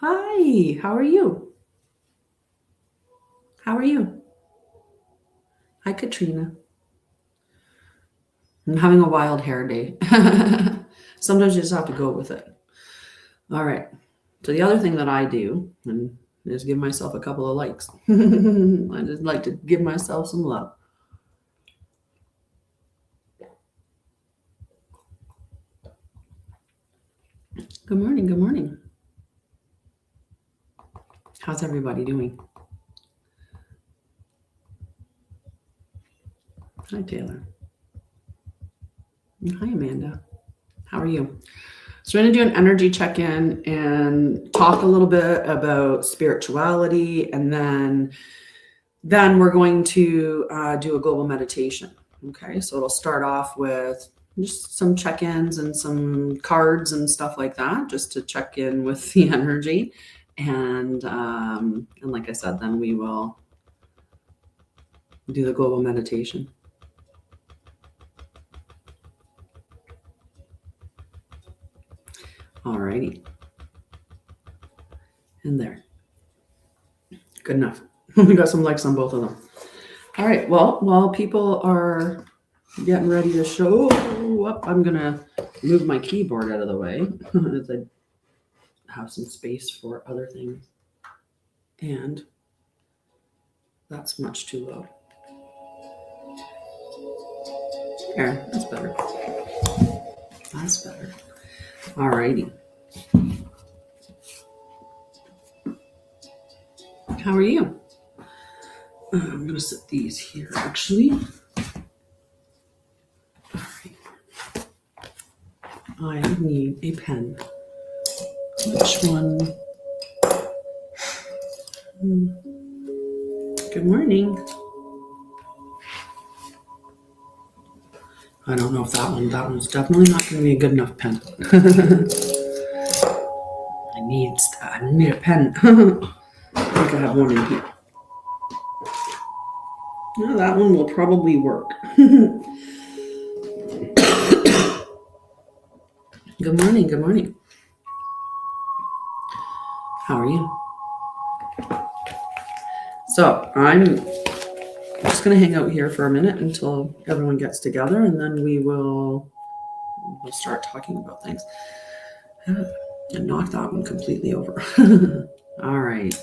Hi, how are you? How are you? Hi, Katrina. I'm having a wild hair day. Sometimes you just have to go with it. All right. So the other thing that I do is give myself a couple of likes. I just like to give myself some love. Good morning. Good morning. How's everybody doing? Hi, Taylor. Hi, Amanda. How are you? So we're going to do an energy check-in and talk a little bit about spirituality, and then we're going to do a global meditation. Okay, so it'll start off with just some check-ins and some cards and stuff like that, just to check in with the energy. And like I said, then we will do the global meditation. All righty. And there. Good enough. We got some likes on both of them. All right. Well, while people are getting ready to show up, I'm going to move my keyboard out of the way as I have some space for other things. And that's much too low. There, that's better. That's better. All righty. How are you? I'm going to set these here, actually. All right. I need a pen. Which one? Good morning. I don't know if that one's definitely not going to be a good enough pen. I need a pen. I think I have one in here. No, that one will probably work. Good morning. Good morning. How are you? So I'm just going to hang out here for a minute until everyone gets together, and then we'll start talking about things. And knock that one completely over. All right.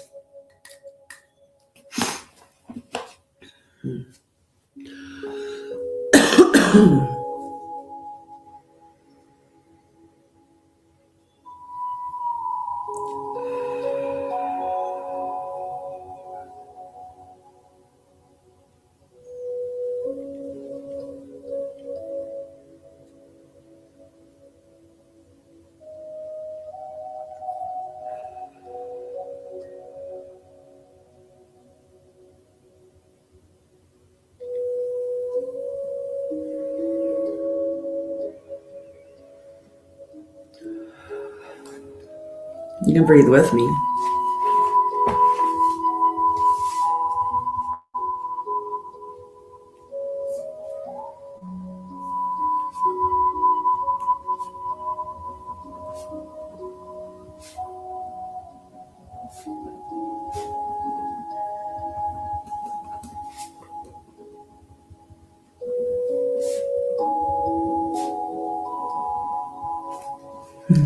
You can breathe with me.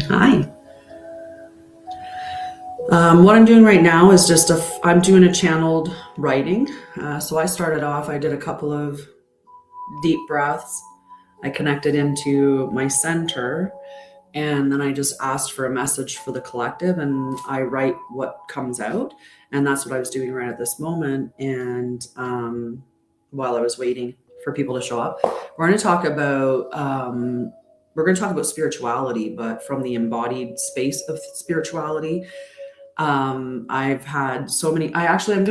Hi. What I'm doing right now is I'm doing a channeled writing. So I started off, I did a couple of deep breaths. I connected into my center, and then I just asked for a message for the collective, and I write what comes out. And that's what I was doing right at this moment. And while I was waiting for people to show up, we're going to talk about spirituality, but from the embodied space of spirituality. I've had so many. I'm going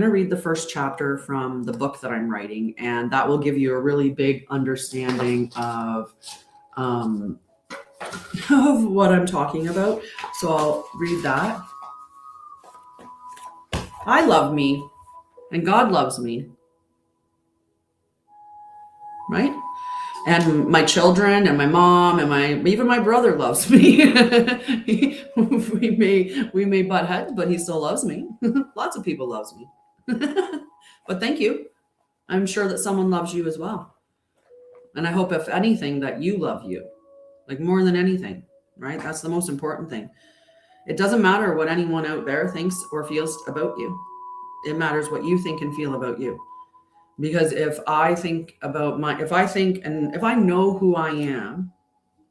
to read the first chapter from the book that I'm writing, and that will give you a really big understanding of what I'm talking about. So I'll read that. I love me, and God loves me, right? And my children and my mom and even my brother loves me. we may butt heads, but he still loves me. Lots of people loves me. But thank you. I'm sure that someone loves you as well. And I hope, if anything, that you love you, like more than anything, right? That's the most important thing. It doesn't matter what anyone out there thinks or feels about you. It matters what you think and feel about you. Because if I know who I am,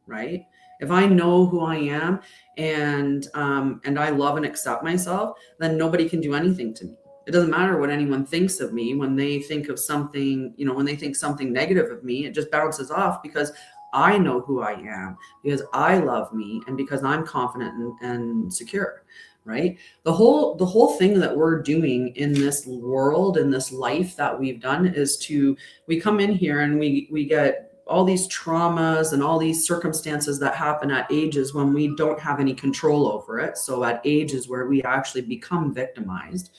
right? If I know who I am and I love and accept myself, then nobody can do anything to me. It doesn't matter what anyone thinks of me. When they think of something, when they think something negative of me, it just bounces off, because I know who I am, because I love me, and because I'm confident and secure, right? The whole thing that we're doing in this world, in this life that we've done, is we come in here and we get all these traumas and all these circumstances that happen at ages when we don't have any control over it. So at ages where we actually become victimized.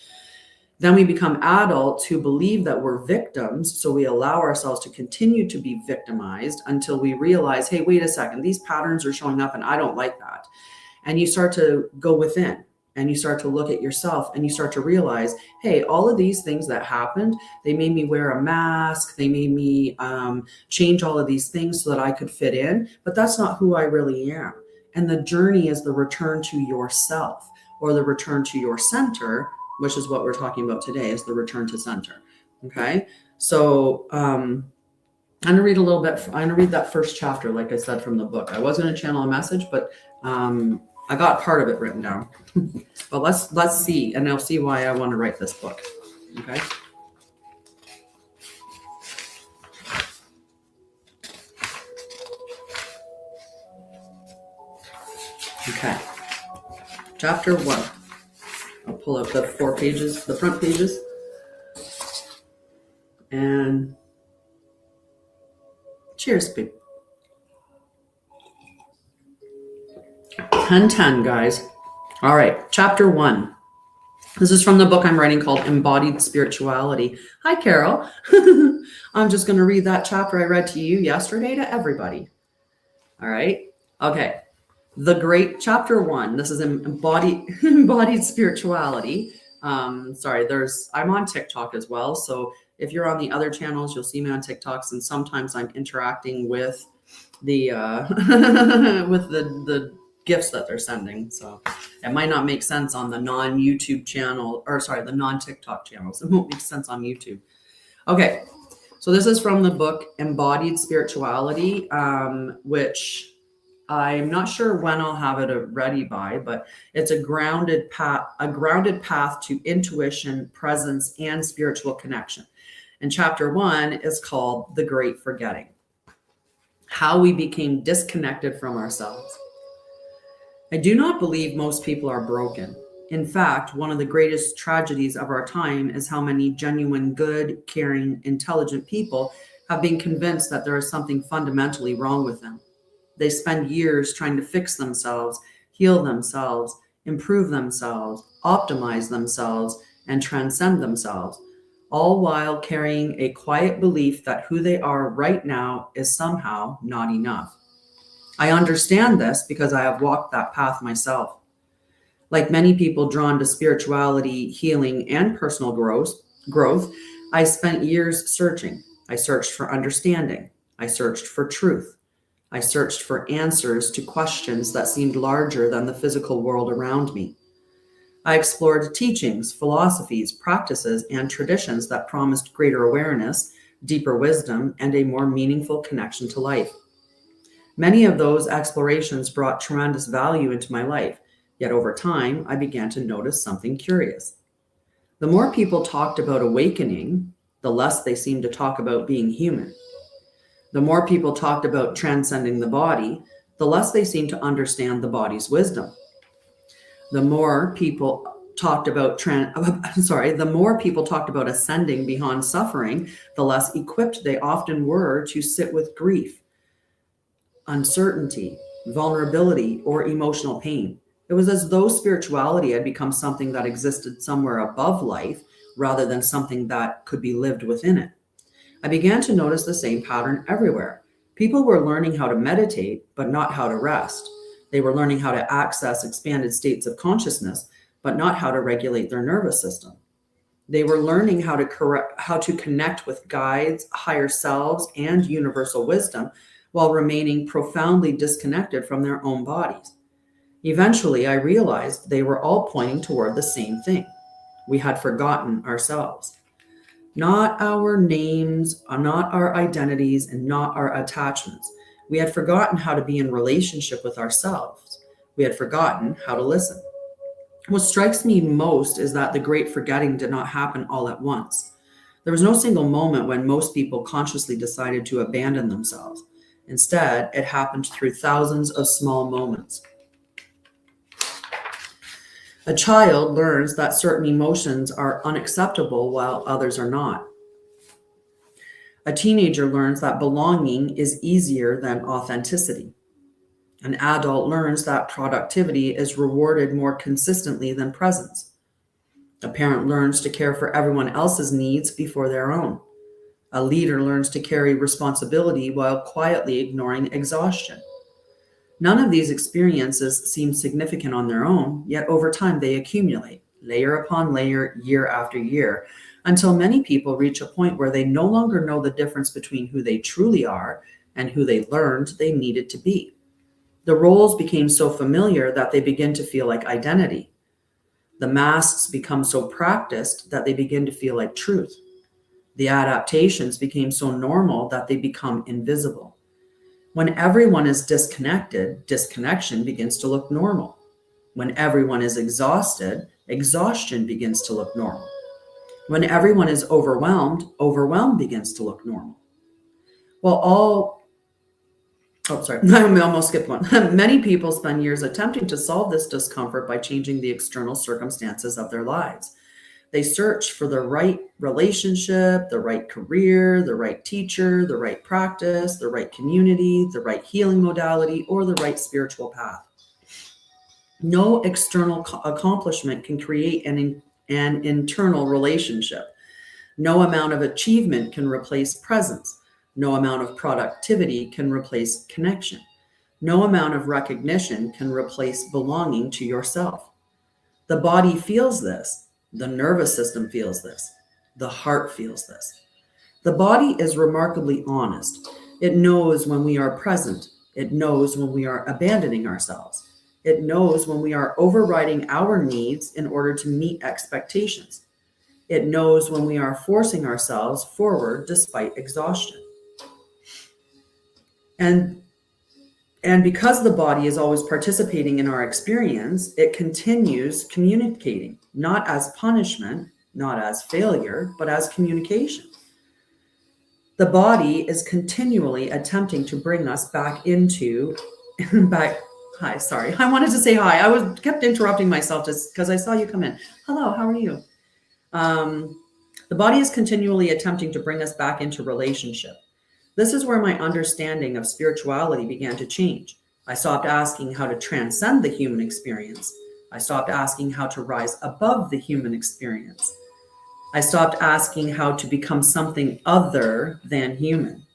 Then we become adults who believe that we're victims. So we allow ourselves to continue to be victimized until we realize, hey, wait a second, these patterns are showing up and I don't like that. And you start to go within and you start to look at yourself and you start to realize, hey, all of these things that happened, they made me wear a mask. They made me change all of these things so that I could fit in. But that's not who I really am. And the journey is the return to yourself, or the return to your center, which is what we're talking about today, is the return to center. Okay. So I'm going to read a little bit. I'm going to read that first chapter, like I said, from the book. I was going to channel a message, but I got part of it written down. But let's see, and I'll see why I want to write this book. Okay. Okay. Chapter 1. I'll pull out the 4 pages, the front pages. And cheers, people. 10-10, guys. All right, chapter 1. This is from the book I'm writing called Embodied Spirituality. Hi, Carol. I'm just going to read that chapter I read to you yesterday to everybody. All right. Okay. The Great Chapter 1. This is embodied spirituality. I'm on TikTok as well. So if you're on the other channels, you'll see me on TikToks, and sometimes I'm interacting with the with the gifts that they're sending. So it might not make sense on the non-YouTube channel, the non-TikTok channels. It won't make sense on YouTube. Okay. So this is from the book Embodied Spirituality, which I'm not sure when I'll have it ready by, but it's a grounded path to intuition, presence, and spiritual connection. And chapter 1 is called The Great Forgetting: How We Became Disconnected from Ourselves. I do not believe most people are broken. In fact, one of the greatest tragedies of our time is how many genuine, good, caring, intelligent people have been convinced that there is something fundamentally wrong with them. They spend years trying to fix themselves, heal themselves, improve themselves, optimize themselves, and transcend themselves, all while carrying a quiet belief that who they are right now is somehow not enough. I understand this because I have walked that path myself. Like many people drawn to spirituality, healing, and personal growth, I spent years searching. I searched for understanding. I searched for truth. I searched for answers to questions that seemed larger than the physical world around me. I explored teachings, philosophies, practices, and traditions that promised greater awareness, deeper wisdom, and a more meaningful connection to life. Many of those explorations brought tremendous value into my life, yet over time, I began to notice something curious. The more people talked about awakening, the less they seemed to talk about being human. The more people talked about transcending the body, the less they seemed to understand the body's wisdom. The more people talked about ascending beyond suffering, the less equipped they often were to sit with grief, uncertainty, vulnerability, or emotional pain. It was as though spirituality had become something that existed somewhere above life rather than something that could be lived within it. I began to notice the same pattern everywhere. People were learning how to meditate, but not how to rest. They were learning how to access expanded states of consciousness, but not how to regulate their nervous system. They were learning how to connect with guides, higher selves, and universal wisdom while remaining profoundly disconnected from their own bodies. Eventually, I realized they were all pointing toward the same thing. We had forgotten ourselves. Not our names, not our identities, and not our attachments. We had forgotten how to be in relationship with ourselves. We had forgotten how to listen. What strikes me most is that the great forgetting did not happen all at once. There was no single moment when most people consciously decided to abandon themselves. Instead, it happened through thousands of small moments. A child learns that certain emotions are unacceptable while others are not. A teenager learns that belonging is easier than authenticity. An adult learns that productivity is rewarded more consistently than presence. A parent learns to care for everyone else's needs before their own. A leader learns to carry responsibility while quietly ignoring exhaustion. None of these experiences seem significant on their own, yet over time they accumulate, layer upon layer, year after year, until many people reach a point where they no longer know the difference between who they truly are and who they learned they needed to be. The roles became so familiar that they begin to feel like identity. The masks become so practiced that they begin to feel like truth. The adaptations became so normal that they become invisible. When everyone is disconnected, disconnection begins to look normal. When everyone is exhausted, exhaustion begins to look normal. When everyone is overwhelmed, overwhelm begins to look normal. I almost skipped one. Many people spend years attempting to solve this discomfort by changing the external circumstances of their lives. They search for the right relationship, the right career, the right teacher, the right practice, the right community, the right healing modality, or the right spiritual path. No external accomplishment can create an internal relationship. No amount of achievement can replace presence. No amount of productivity can replace connection. No amount of recognition can replace belonging to yourself. The body feels this. The nervous system feels this. The heart feels this. The body is remarkably honest. It knows when we are present. It knows when we are abandoning ourselves. It knows when we are overriding our needs in order to meet expectations. It knows when we are forcing ourselves forward despite exhaustion. And because the body is always participating in our experience, it continues communicating, not as punishment, not as failure, but as communication. The body is continually attempting to bring us back into, hi, sorry. I wanted to say hi. Kept interrupting myself just because I saw you come in. Hello, how are you? The body is continually attempting to bring us back into relationship. This is where my understanding of spirituality began to change. I stopped asking how to transcend the human experience. I stopped asking how to rise above the human experience. I stopped asking how to become something other than human.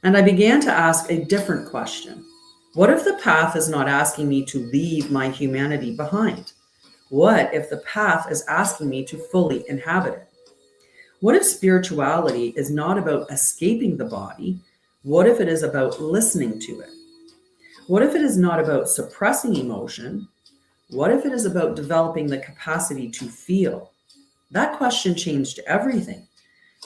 And I began to ask a different question. What if the path is not asking me to leave my humanity behind? What if the path is asking me to fully inhabit it? What if spirituality is not about escaping the body? What if it is about listening to it? What if it is not about suppressing emotion? What if it is about developing the capacity to feel? That question changed everything,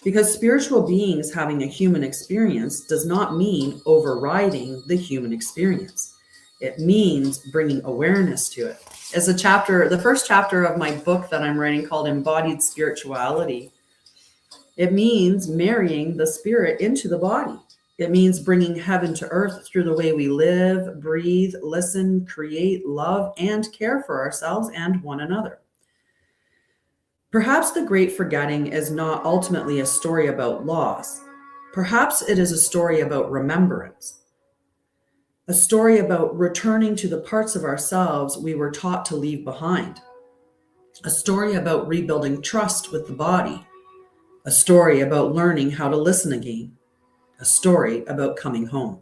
because spiritual beings having a human experience does not mean overriding the human experience. It means bringing awareness to it. As the first chapter of my book that I'm writing called Embodied Spirituality, it means marrying the spirit into the body. It means bringing heaven to earth through the way we live, breathe, listen, create, love, and care for ourselves and one another. Perhaps the great forgetting is not ultimately a story about loss. Perhaps it is a story about remembrance. A story about returning to the parts of ourselves we were taught to leave behind. A story about rebuilding trust with the body. A story about learning how to listen again. a story about coming home.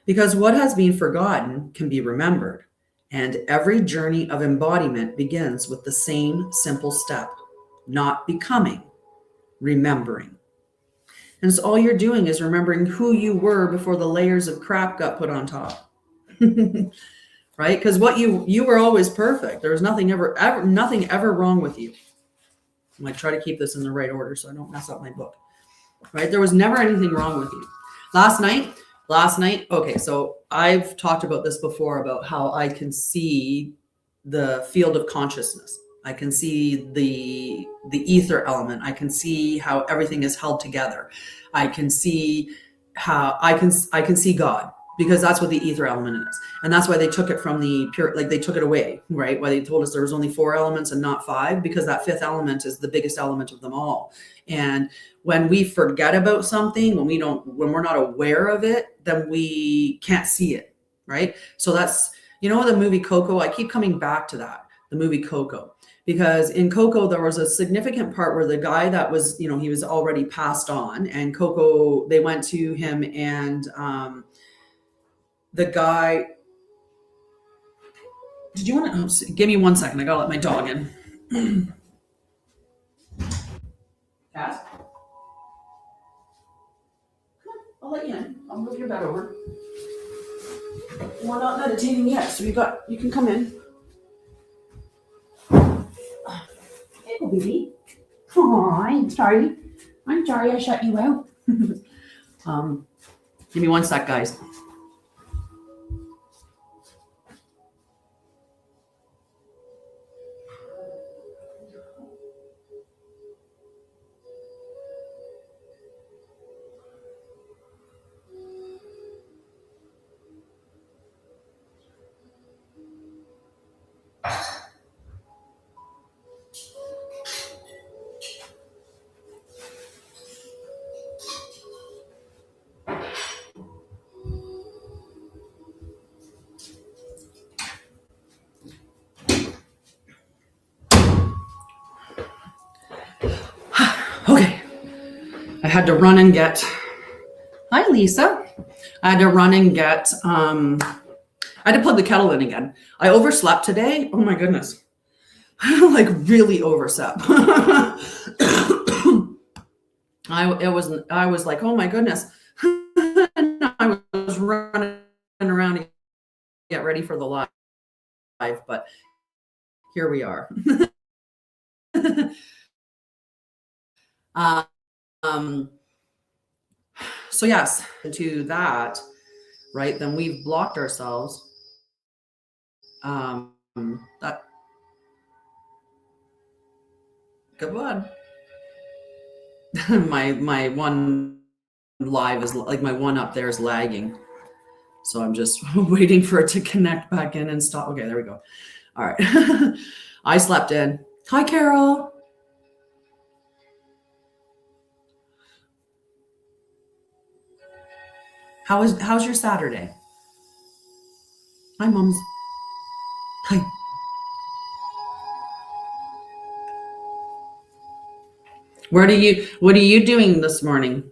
Because what has been forgotten can be remembered, and every journey of embodiment begins with the same simple step: not becoming, remembering. And so all you're doing is remembering who you were before the layers of crap got put on top. Right? Because what you were always perfect. There was nothing ever wrong with you. I'm going to try to keep this in the right order so I don't mess up my book. Right? There was never anything wrong with you. Last night, okay, so I've talked about this before about how I can see the field of consciousness. I can see the ether element. I can see how everything is held together. I can see how I can see God, because that's what the ether element is. And that's why they took it from the pure, like they took it away, right? Why they told us there was only 4 elements and not 5, because that 5th element is the biggest element of them all. And when we forget about something, when we're not aware of it, then we can't see it, right? So that's, the movie Coco, I keep coming back to that, the movie Coco, because in Coco, there was a significant part where the guy that was, he was already passed on, and Coco, they went to him, and the guy, did you want to, give me 1 second, I gotta let my dog in. Cass? I'll let you in. I'll move your bed over. We're not meditating yet, so you can come in. Hey, baby. Aw, I'm sorry I shut you out. Give me 1 sec, guys. Okay. I had to run and get, hi Lisa. I had to run and get, I had to plug the kettle in again. I overslept today. Oh my goodness. Like really overslept. I was like, oh my goodness. And I was running around to get ready for the live, but here we are. So yes, to that, right? Then we've blocked ourselves. That good one. my one live is like my one up there is lagging, so I'm just waiting for it to connect back in and stop. Okay, there we go. All right. I slept in. Hi, Carol. How's your Saturday? Hi, Mums. Hi. What are you doing this morning?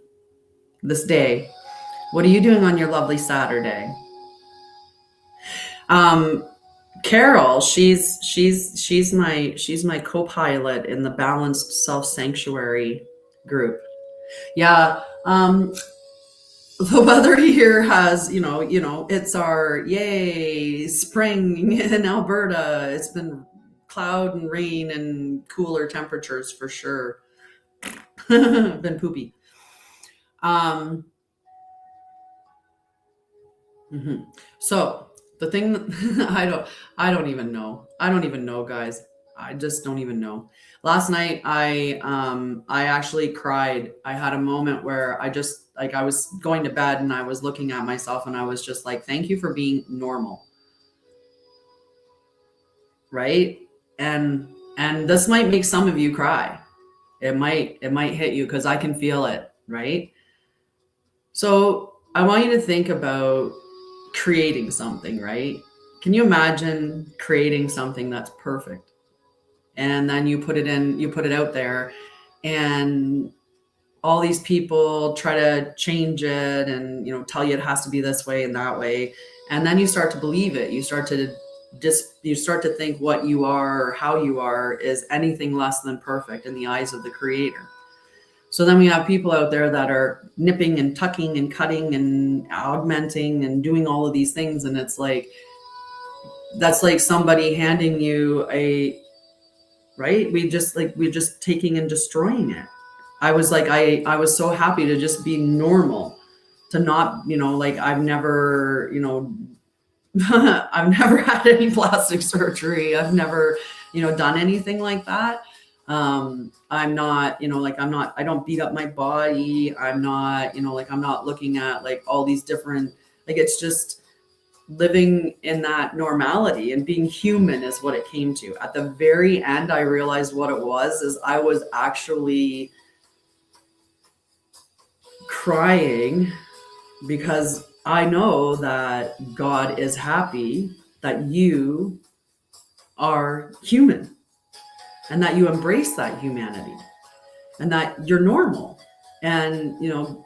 This day? What are you doing on your lovely Saturday? Carol, she's my co-pilot in the Balanced Self Sanctuary group. Yeah. The weather here has, it's our yay spring in Alberta. It's been cloud and rain and cooler temperatures for sure. Been poopy. So the thing that I don't even know, guys. I just don't even know. Last night I actually cried. I had a moment where I just I was going to bed and I was looking at myself and I was just like, thank you for being normal. Right? And this might make some of you cry. It might hit you because I can feel it, right? So I want you to think about creating something, right? Can you imagine creating something that's perfect? And then you put it out there, and all these people try to change it and, you know, tell you it has to be this way and that way. And then you start to believe it. You start to think what you are or how you are is anything less than perfect in the eyes of the Creator. So then we have people out there that are nipping and tucking and cutting and augmenting and doing all of these things. And it's like, that's like somebody handing you we're just taking and destroying it. I was like, I was so happy to just be normal, to not, you know, like I've never, you know, I've never had any plastic surgery. I've never, you know, done anything like that. I'm not, you know, like I don't beat up my body. I'm not, you know, like I'm not looking at like all these different, like it's just living in that normality and being human is what it came to. At the very end, I realized what it was, is I was actually crying because I know that God is happy that you are human and that you embrace that humanity and that you're normal. And, you know,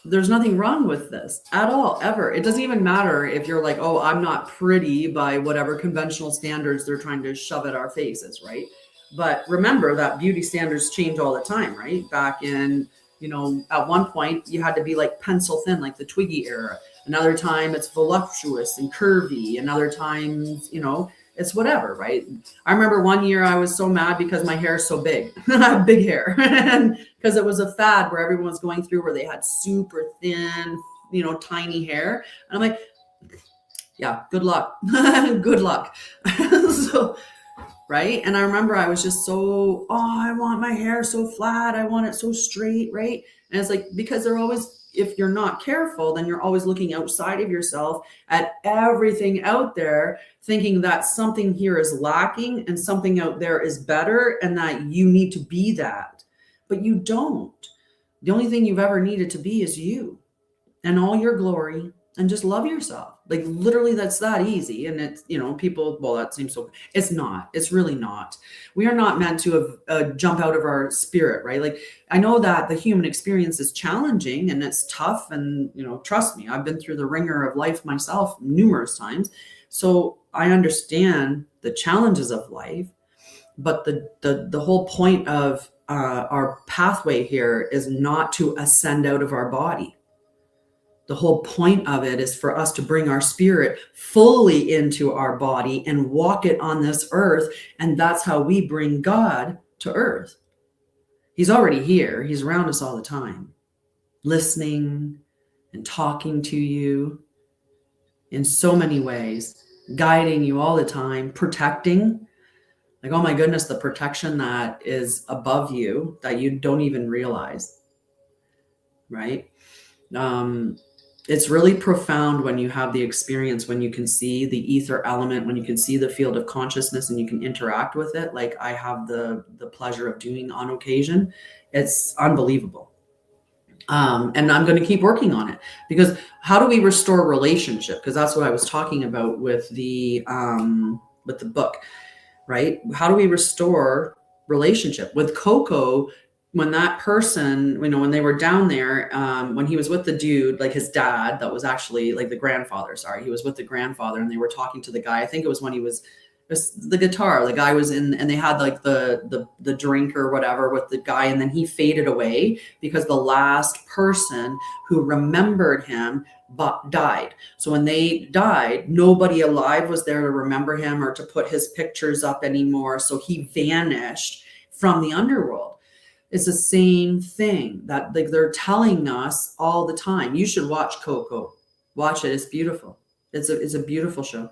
there's nothing wrong with this at all, ever. It doesn't even matter if you're like, oh, I'm not pretty by whatever conventional standards they're trying to shove at our faces, right? But remember that beauty standards change all the time, right? Back in, you know, at one point you had to be like pencil thin, like the Twiggy era. Another time it's voluptuous and curvy. Another times, you know, it's whatever, right? I remember one year I was so mad because my hair is so big. I have big hair. And because it was a fad where everyone was going through where they had super thin, you know, tiny hair. And I'm like, yeah, good luck. Good luck. So, right. And I remember I was just so, I want my hair so flat. I want it so straight. Right. And it's like, because they're always, if you're not careful, then you're always looking outside of yourself at everything out there, thinking that something here is lacking and something out there is better and that you need to be that. But you don't. The only thing you've ever needed to be is you and all your glory, and just love yourself. Like literally that's that easy. And it's, you know, people, well, that seems so, it's not, it's really not. We are not meant to jump out of our spirit, right? Like I know that the human experience is challenging and it's tough. And, you know, trust me, I've been through the ringer of life myself numerous times. So I understand the challenges of life, but the whole point of our pathway here is not to ascend out of our body. The whole point of it is for us to bring our spirit fully into our body and walk it on this earth. And that's how we bring God to earth. He's already here. He's around us all the time, listening and talking to you in so many ways, guiding you all the time, protecting. Like, oh my goodness, the protection that is above you that you don't even realize, right? It's really profound when you have the experience, when you can see the ether element, when you can see the field of consciousness and you can interact with it. Like I have the pleasure of doing on occasion. It's unbelievable. And I'm going to keep working on it, because how do we restore relationship? Because that's what I was talking about with the book, right? How do we restore relationship with Coco? When that person, you know, when they were down there, when he was with the dude, like his dad, that was actually like the grandfather, sorry, he was with the grandfather and they were talking to the guy. I think it was when he was the guitar, the guy was in, and they had like the drink or whatever with the guy. And then he faded away because the last person who remembered him died. So when they died, nobody alive was there to remember him or to put his pictures up anymore. So he vanished from the underworld. It's the same thing that like they're telling us all the time. You should watch Coco. Watch it. It's beautiful. It's a beautiful show.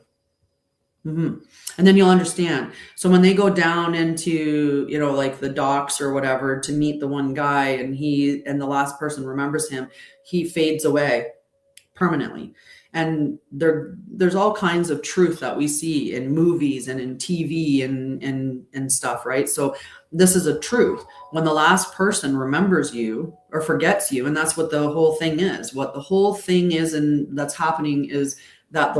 Mm-hmm. And then you'll understand. So when they go down into, you know, like the docks or whatever to meet the one guy, and the last person remembers him, he fades away permanently. And there's all kinds of truth that we see in movies and in TV and stuff, right? So this is a truth. When the last person remembers you or forgets you, and that's what the whole thing is. What the whole thing is, and that's happening is that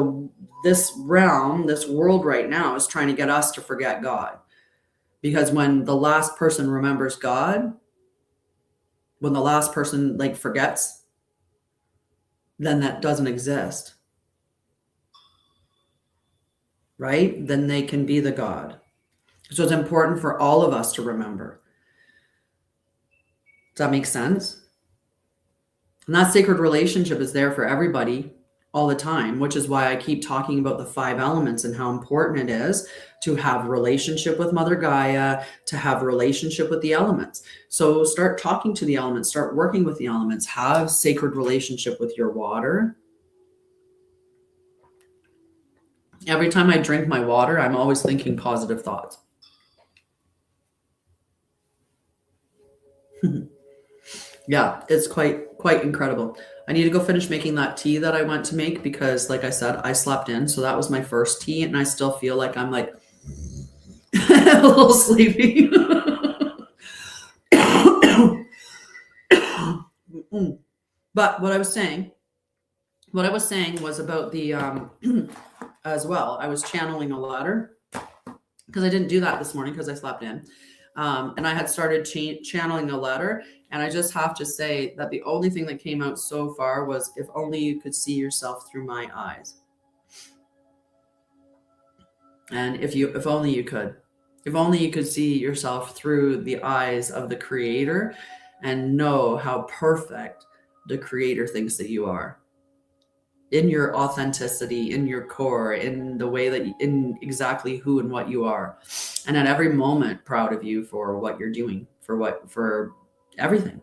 this realm, this world right now is trying to get us to forget God. Because when the last person remembers God, when the last person like forgets, then that doesn't exist, right? Then they can be the God. So it's important for all of us to remember. Does that make sense? And that sacred relationship is there for everybody all the time, which is why I keep talking about the 5 elements and how important it is to have a relationship with Mother Gaia, to have a relationship with the elements. So start talking to the elements, start working with the elements, have sacred relationship with your water. Every time I drink my water, I'm always thinking positive thoughts. Yeah, it's quite incredible. I need to go finish making that tea that I went to make because, like I said, I slept in. So that was my first tea, and I still feel like I'm like a little sleepy. But what I was saying was about the as well. I was channeling a ladder because I didn't do that this morning because I slept in. And I had started channeling a letter. And I just have to say that the only thing that came out so far was, if only you could see yourself through my eyes. And if only you could see yourself through the eyes of the Creator and know how perfect the Creator thinks that you are. In your authenticity, in your core, in the way that, in exactly who and what you are. And at every moment, proud of you for what you're doing, for everything.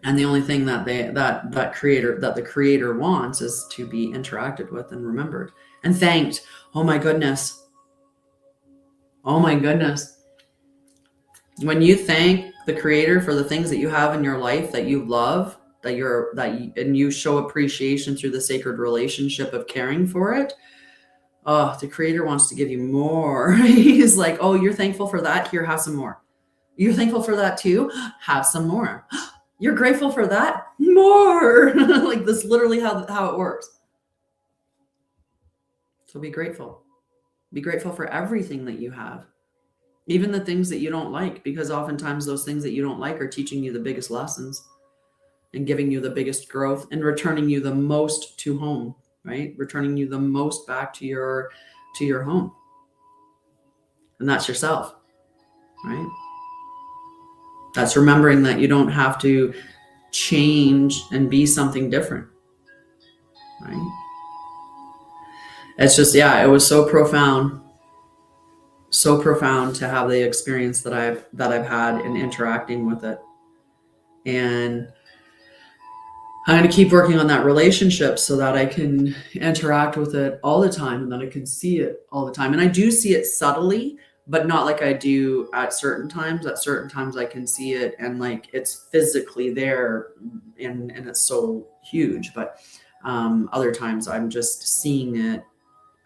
And the only thing that the Creator wants is to be interacted with and remembered and thanked. Oh my goodness. When you thank the Creator for the things that you have in your life that you love, and you show appreciation through the sacred relationship of caring for it, the Creator wants to give you more. He's like, oh, you're thankful for that? Here, have some more. You're thankful for that too? Have some more. You're grateful for that? More. Like, this literally how it works. So be grateful. Be grateful for everything that you have. Even the things that you don't like, because oftentimes those things that you don't like are teaching you the biggest lessons and giving you the biggest growth and returning you the most to home, right? Returning you the most back to your home. And that's yourself, right? That's remembering that you don't have to change and be something different, right? It's just, yeah, it was so profound to have the experience that I've had in interacting with it. And I'm going to keep working on that relationship so that I can interact with it all the time and that I can see it all the time. And I do see it subtly, but not like I do at certain times. At certain times I can see it and like it's physically there and it's so huge. But other times I'm just seeing it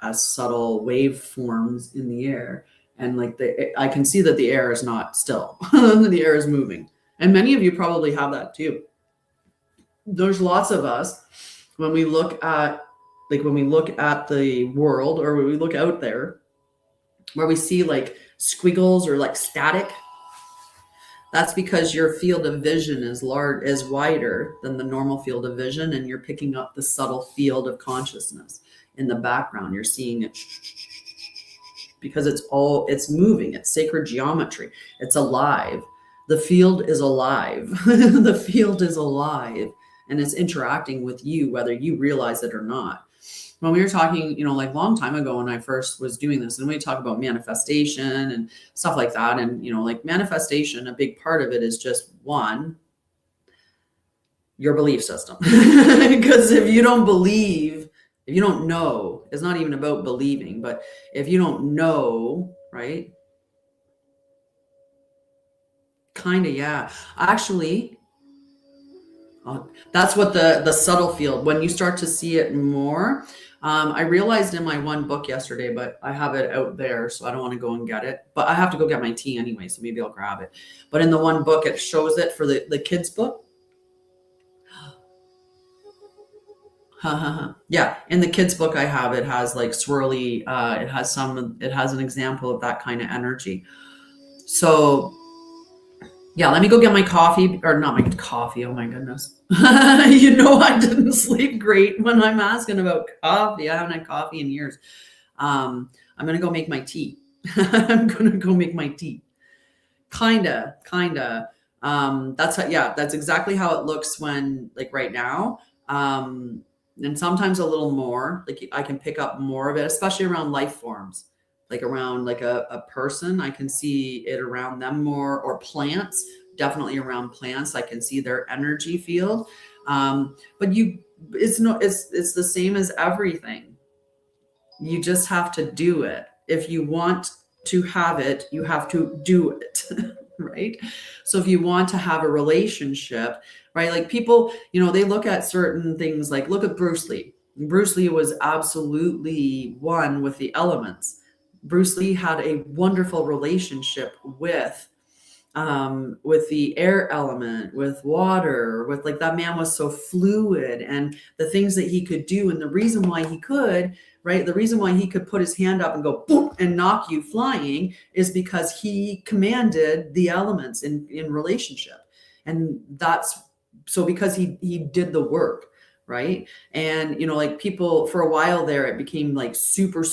as subtle waveforms in the air. And like I can see that the air is not still. The air is moving. And many of you probably have that too. There's lots of us when we look at the world, or when we look out there, where we see like squiggles or like static. That's because your field of vision is wider than the normal field of vision, and you're picking up the subtle field of consciousness in the background. You're seeing it because it's moving. It's sacred geometry. It's alive. The field is alive. The field is alive, and it's interacting with you, whether you realize it or not. When we were talking, like long time ago when I first was doing this, and we talk about manifestation and stuff like that. And, like manifestation, a big part of it is just one, your belief system. Because if you don't believe, if you don't know, it's not even about believing, but if you don't know, right? Kind of, yeah. Actually, that's what the subtle field, when you start to see it more. I realized in my one book yesterday, but I have it out there, so I don't want to go and get it. But I have to go get my tea anyway, so maybe I'll grab it. But in the one book, it shows it for the kids' book. Yeah, in the kids' book I have, it has like swirly, it has an example of that kind of energy. So Yeah, let me go get my coffee, or not my coffee. Oh my goodness. I didn't sleep great when I'm asking about coffee. I haven't had coffee in years. I'm going to go make my tea. I'm going to go make my tea. Kinda. That's exactly how it looks when, like right now. And sometimes a little more, like I can pick up more of it, especially around life forms, like around like a person, I can see it around them more, or plants, definitely around plants. I can see their energy field. But it's the same as everything. You just have to do it. If you want to have it, you have to do it. Right? So if you want to have a relationship, right? Like people, they look at certain things, like look at Bruce Lee. Bruce Lee was absolutely one with the elements. Bruce Lee had a wonderful relationship with the air element, with water, with, like, that man was so fluid, and the things that he could do, and the reason why he could, right? The reason why he could put his hand up and go boom and knock you flying is because he commanded the elements in relationship. And that's so because he did the work, right? And like people for a while there, it became like super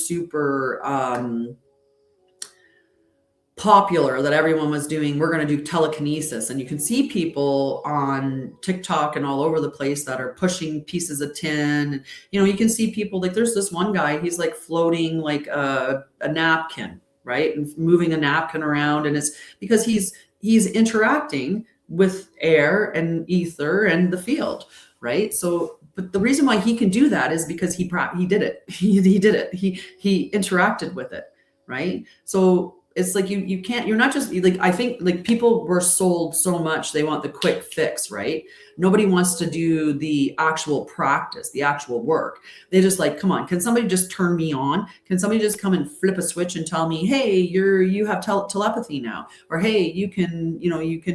popular that everyone was doing, we're going to do telekinesis. And you can see people on TikTok and all over the place that are pushing pieces of tin. You can see people, like there's this one guy, he's like floating like a napkin, right? And moving a napkin around. And it's because he's interacting with air and ether and the field, right? So, but the reason why he can do that is because he did it. He did it. He interacted with it, right? So it's like you can't, you're not just like, I think like people were sold so much, they want the quick fix, right? Nobody wants to do the actual practice, the actual work. They just like, come on, can somebody just turn me on? Can somebody just come and flip a switch and tell me, hey, you have telepathy now, or hey, you can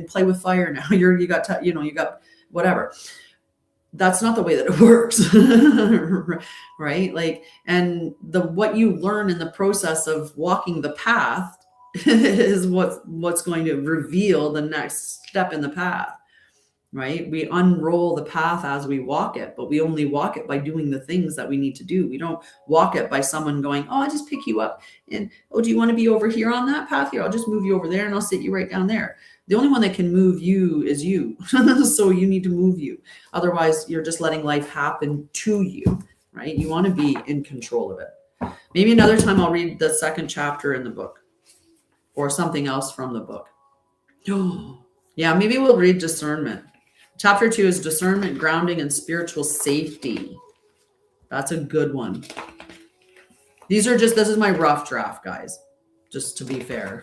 play with fire now. You got whatever. That's not the way that it works. Right? Like, and what you learn in the process of walking the path is what's going to reveal the next step in the path, right? We unroll the path as we walk it, but we only walk it by doing the things that we need to do. We don't walk it by someone going, oh, I'll just pick you up and, oh, do you want to be over here on that path? Here, I'll just move you over there and I'll sit you right down there. The only one that can move you is you. So you need to move you. Otherwise, you're just letting life happen to you, right? You want to be in control of it. Maybe another time I'll read the second chapter in the book or something else from the book. Yeah, maybe we'll read discernment. Chapter 2 is discernment, grounding, and spiritual safety. That's a good one. This is my rough draft, guys, just to be fair.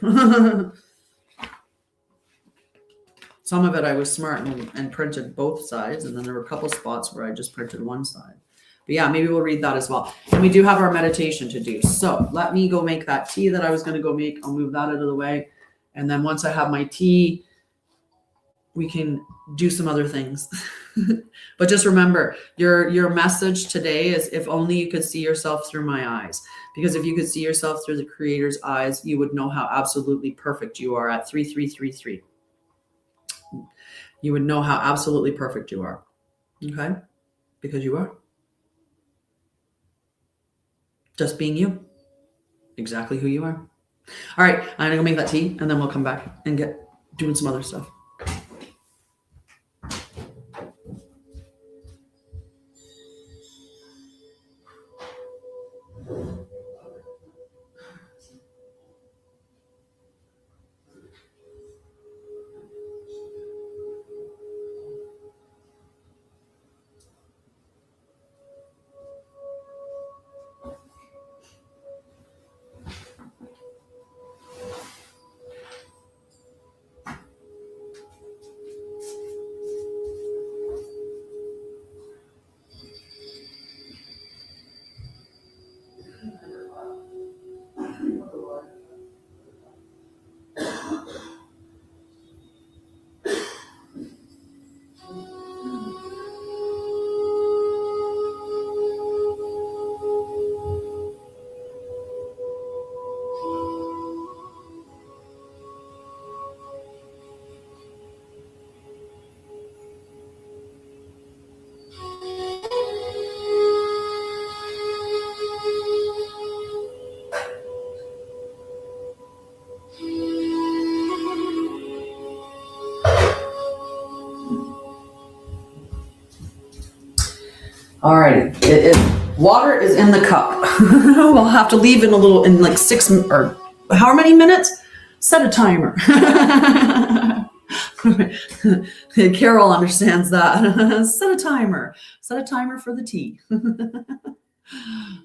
Some of it I was smart and printed both sides, and then there were a couple spots where I just printed one side. But yeah, maybe we'll read that as well. And we do have our meditation to do. So let me go make that tea that I was going to go make. I'll move that out of the way. And then once I have my tea, we can do some other things. But just remember, your message today is, if only you could see yourself through my eyes. Because if you could see yourself through the Creator's eyes, you would know how absolutely perfect you are at 3333. You would know how absolutely perfect you are. Okay? Because you are. Just being you. Exactly who you are. All right, I'm going to go make that tea, and then we'll come back and get doing some other stuff. All right. Water is in the cup. We'll have to leave in like 6 or how many minutes? Set a timer. Carol understands that. Set a timer. Set a timer for the tea.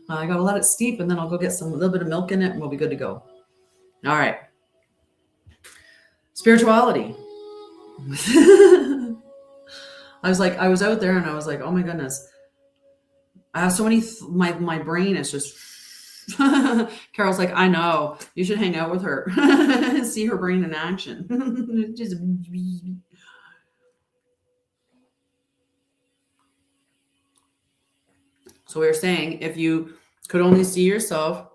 I gotta let it steep, and then I'll go get a little bit of milk in it, and we'll be good to go. All right. Spirituality. I was out there, and I was like, oh my goodness, I have so many. My brain is just. Carol's like, I know. You should hang out with her, see her brain in action. Just. So we were saying, if you could only see yourself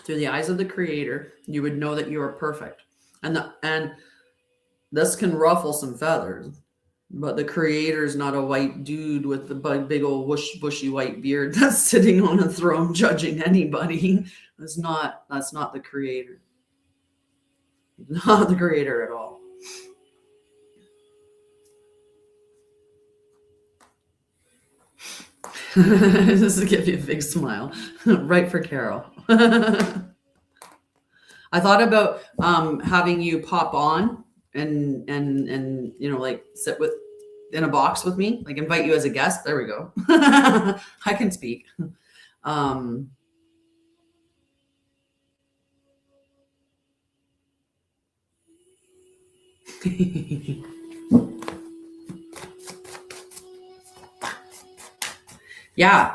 through the eyes of the Creator, you would know that you are perfect. And this can ruffle some feathers, but the Creator is not a white dude with the big old bushy white beard that's sitting on a throne judging anybody. That's not the Creator. Not the Creator at all. This will give you a big smile. Right for Carol. I thought about having you pop on and like sit in a box with me, like invite you as a guest. There we go. I can speak. Yeah.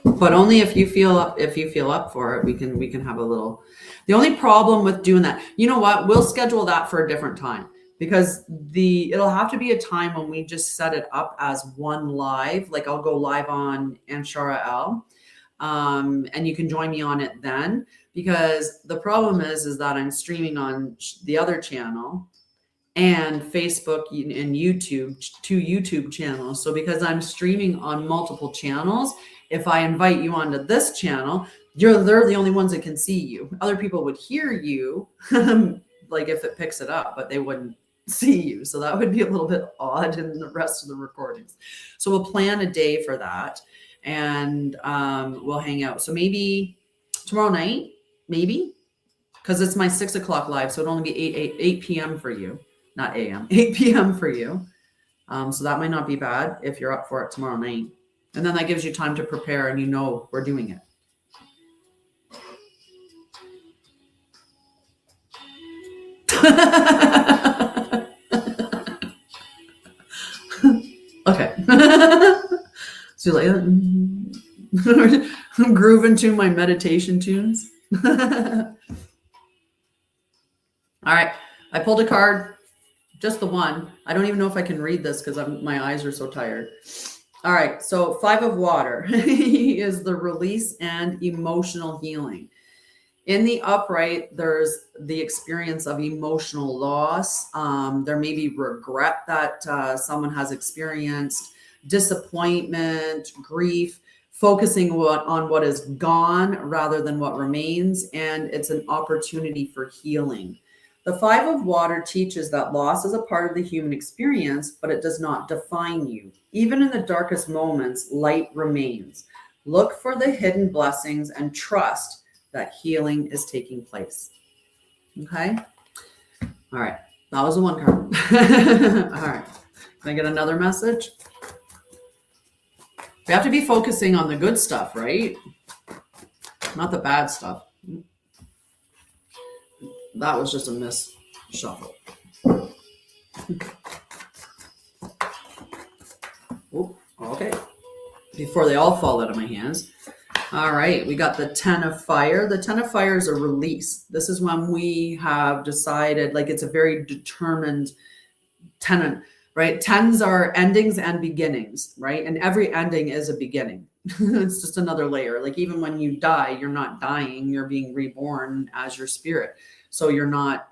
But only if you feel up for it, we can have a little. The only problem with doing that, you know what? We'll schedule that for a different time, because it'll have to be a time when we just set it up as one live. Like I'll go live on Anshara'El, and you can join me on it then. Because the problem is that I'm streaming on the other channel and Facebook and YouTube, 2 YouTube channels. So because I'm streaming on multiple channels, if I invite you onto this channel, they're the only ones that can see you. Other people would hear you, like if it picks it up, but they wouldn't see you. So that would be a little bit odd in the rest of the recordings. So we'll plan a day for that, and we'll hang out. So maybe tomorrow night, maybe, because it's my 6 o'clock live. So it'll only be 8 p.m. for you. Not a.m., 8 p.m. for you. So that might not be bad if you're up for it tomorrow night. And then that gives you time to prepare, and we're doing it. Okay. So like, I'm grooving to my meditation tunes. All right. I pulled a card. Just the one. I don't even know if I can read this because my eyes are so tired. All right. So 5 of water is the release and emotional healing. In the upright, there's the experience of emotional loss. There may be regret that someone has experienced, disappointment, grief, focusing on what is gone rather than what remains. And it's an opportunity for healing. The 5 of water teaches that loss is a part of the human experience, but it does not define you. Even in the darkest moments, light remains. Look for the hidden blessings and trust that healing is taking place. Okay? All right. That was the one card. All right. Can I get another message? We have to be focusing on the good stuff, right? Not the bad stuff. That was just a miss shuffle. Ooh, okay. Before they all fall out of my hands. All right, we got the 10 of fire. The 10 of fire is a release. This is when we have decided, like it's a very determined tenet, right? 10s are endings and beginnings, right? And every ending is a beginning. It's just another layer. Like even when you die, you're not dying, you're being reborn as your spirit. So you're not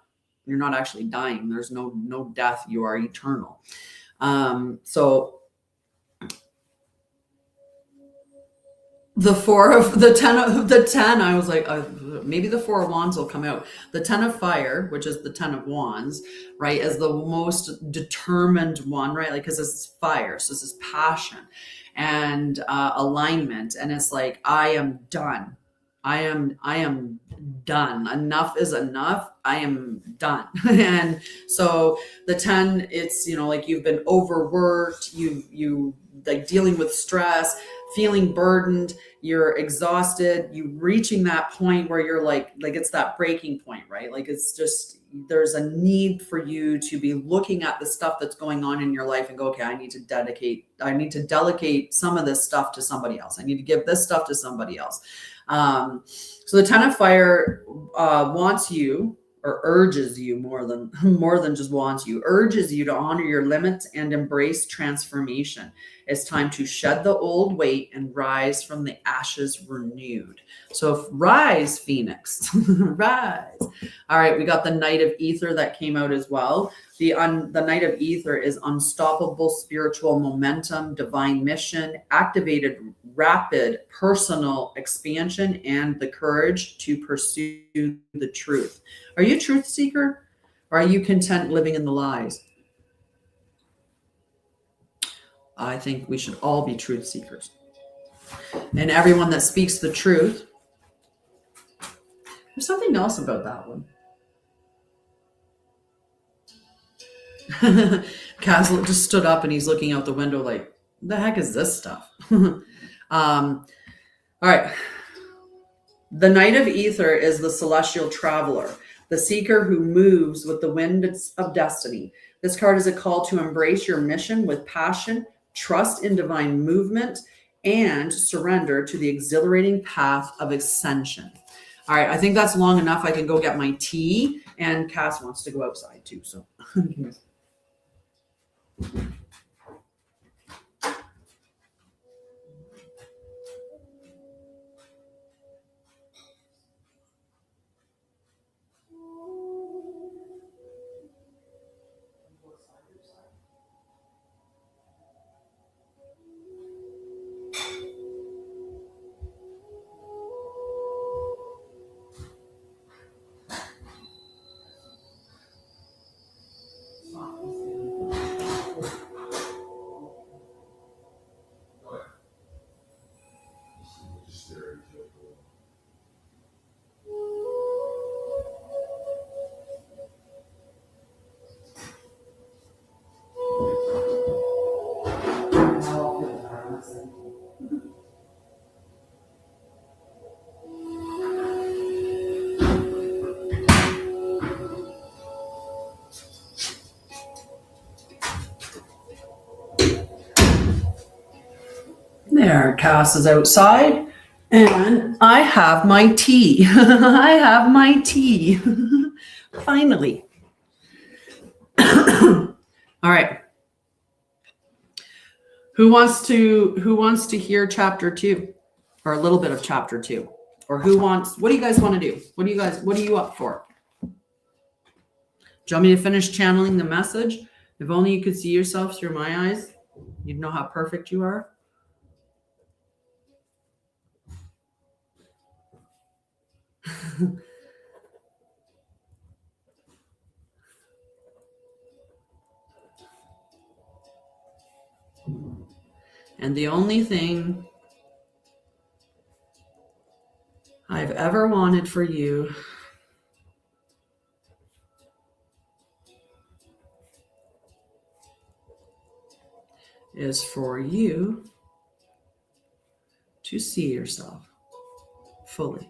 actually dying. There's no death. You are eternal. So the 10, I was like, maybe the 4 of wands will come out. The 10 of fire, which is the 10 of wands, right, is the most determined one, right? Like, because this is fire, so this is passion and alignment, and it's like, I am done. I am done. Enough is enough. I am done. And so the 10, it's, like you've been overworked, you like dealing with stress, feeling burdened, you're exhausted, you reaching that point where you're like it's that breaking point, right? Like, it's just, there's a need for you to be looking at the stuff that's going on in your life and go, okay, I need to delegate some of this stuff to somebody else. I need to give this stuff to somebody else. So the 10 of fire wants you, or urges you, more than just wants you, urges you to honor your limits and embrace transformation. It's time to shed the old weight and rise from the ashes renewed. So rise, Phoenix, rise. All right, we got the Knight of Ether that came out as well. The Knight of Ether is unstoppable spiritual momentum, divine mission, activated rapid personal expansion, and the courage to pursue the truth. Are you a truth seeker, or are you content living in the lies? I think we should all be truth seekers. And everyone that speaks the truth. There's something else about that one. Castle just stood up and he's looking out the window like, the heck is this stuff? All right. The Knight of Ether is the celestial traveler, the seeker who moves with the winds of destiny. This card is a call to embrace your mission with passion, trust in divine movement, and surrender to the exhilarating path of ascension. All right, I think that's long enough. I can go get my tea, and Cass wants to go outside too. So there, Cass is outside, and I have my tea. I have my tea. Finally. All right. Who wants to hear chapter 2, or a little bit of chapter 2? Or what do you guys want to do? What are you up for? Do you want me to finish channeling the message? If only you could see yourself through my eyes, you'd know how perfect you are. And the only thing I've ever wanted for you is for you to see yourself fully.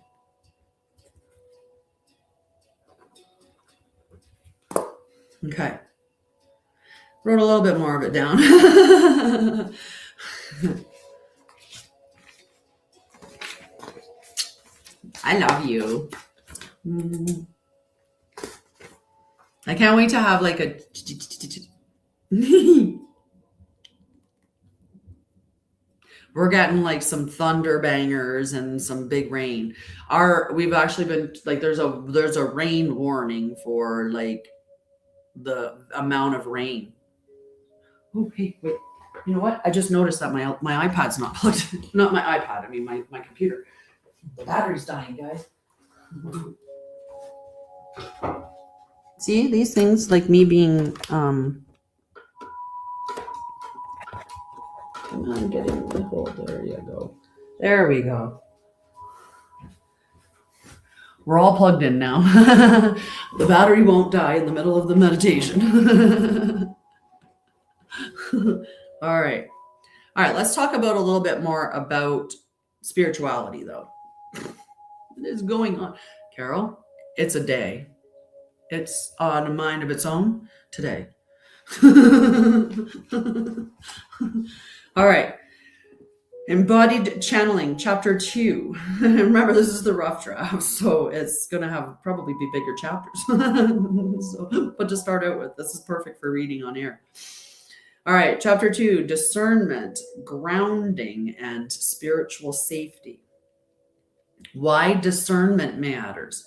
Okay. Wrote a little bit more of it down. I love you. I can't wait to have like a we're getting like some thunder bangers and some big rain. We've actually been like, there's a rain warning for like the amount of rain. Oh, hey, wait. You know what? I just noticed that my iPad's not plugged in. Not my iPad, I mean my computer. The battery's dying, guys. See, these things, like me being, come on, get in the hole. There you go. There we go. We're all plugged in now. The battery won't die in the middle of the meditation. All right. Let's talk about a little bit more about spirituality, though. What is going on? Carol, it's a day. It's on a mind of its own today. All right. Embodied channeling, chapter 2. Remember, this is the rough draft, so it's going to have probably be bigger chapters. But to start out with, this is perfect for reading on air. All right, chapter 2, discernment, grounding, and spiritual safety. Why discernment matters.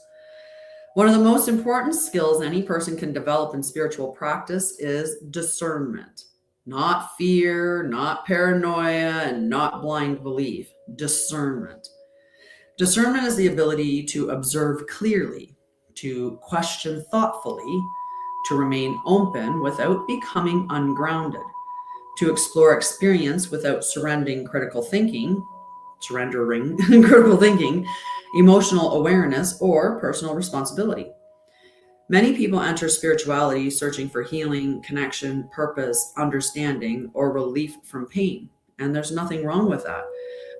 One of the most important skills any person can develop in spiritual practice is discernment. Not fear, not paranoia, and not blind belief. Discernment. Discernment is the ability to observe clearly, to question thoughtfully, to remain open without becoming ungrounded, to explore experience without surrendering critical thinking, emotional awareness, or personal responsibility. Many people enter spirituality searching for healing, connection, purpose, understanding, or relief from pain. And there's nothing wrong with that.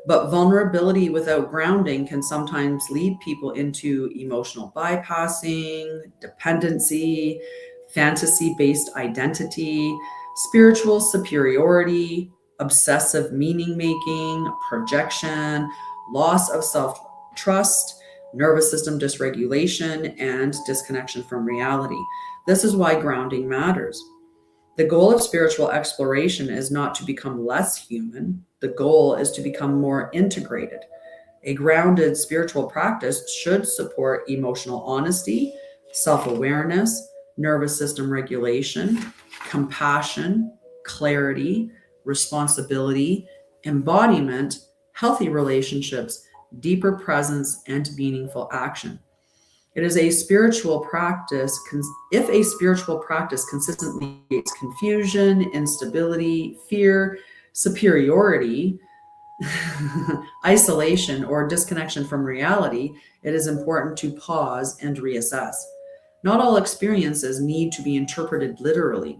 But vulnerability without grounding can sometimes lead people into emotional bypassing, dependency, fantasy-based identity, spiritual superiority, obsessive meaning-making, projection, loss of self-trust, nervous system dysregulation, and disconnection from reality. This is why grounding matters. The goal of spiritual exploration is not to become less human. The goal is to become more integrated. A grounded spiritual practice should support emotional honesty, self-awareness, nervous system regulation, compassion, clarity, responsibility, embodiment, healthy relationships, deeper presence, and meaningful action. It is a spiritual practice. If a spiritual practice consistently creates confusion, instability, fear, superiority, isolation, or disconnection from reality, it is important to pause and reassess. Not all experiences need to be interpreted literally.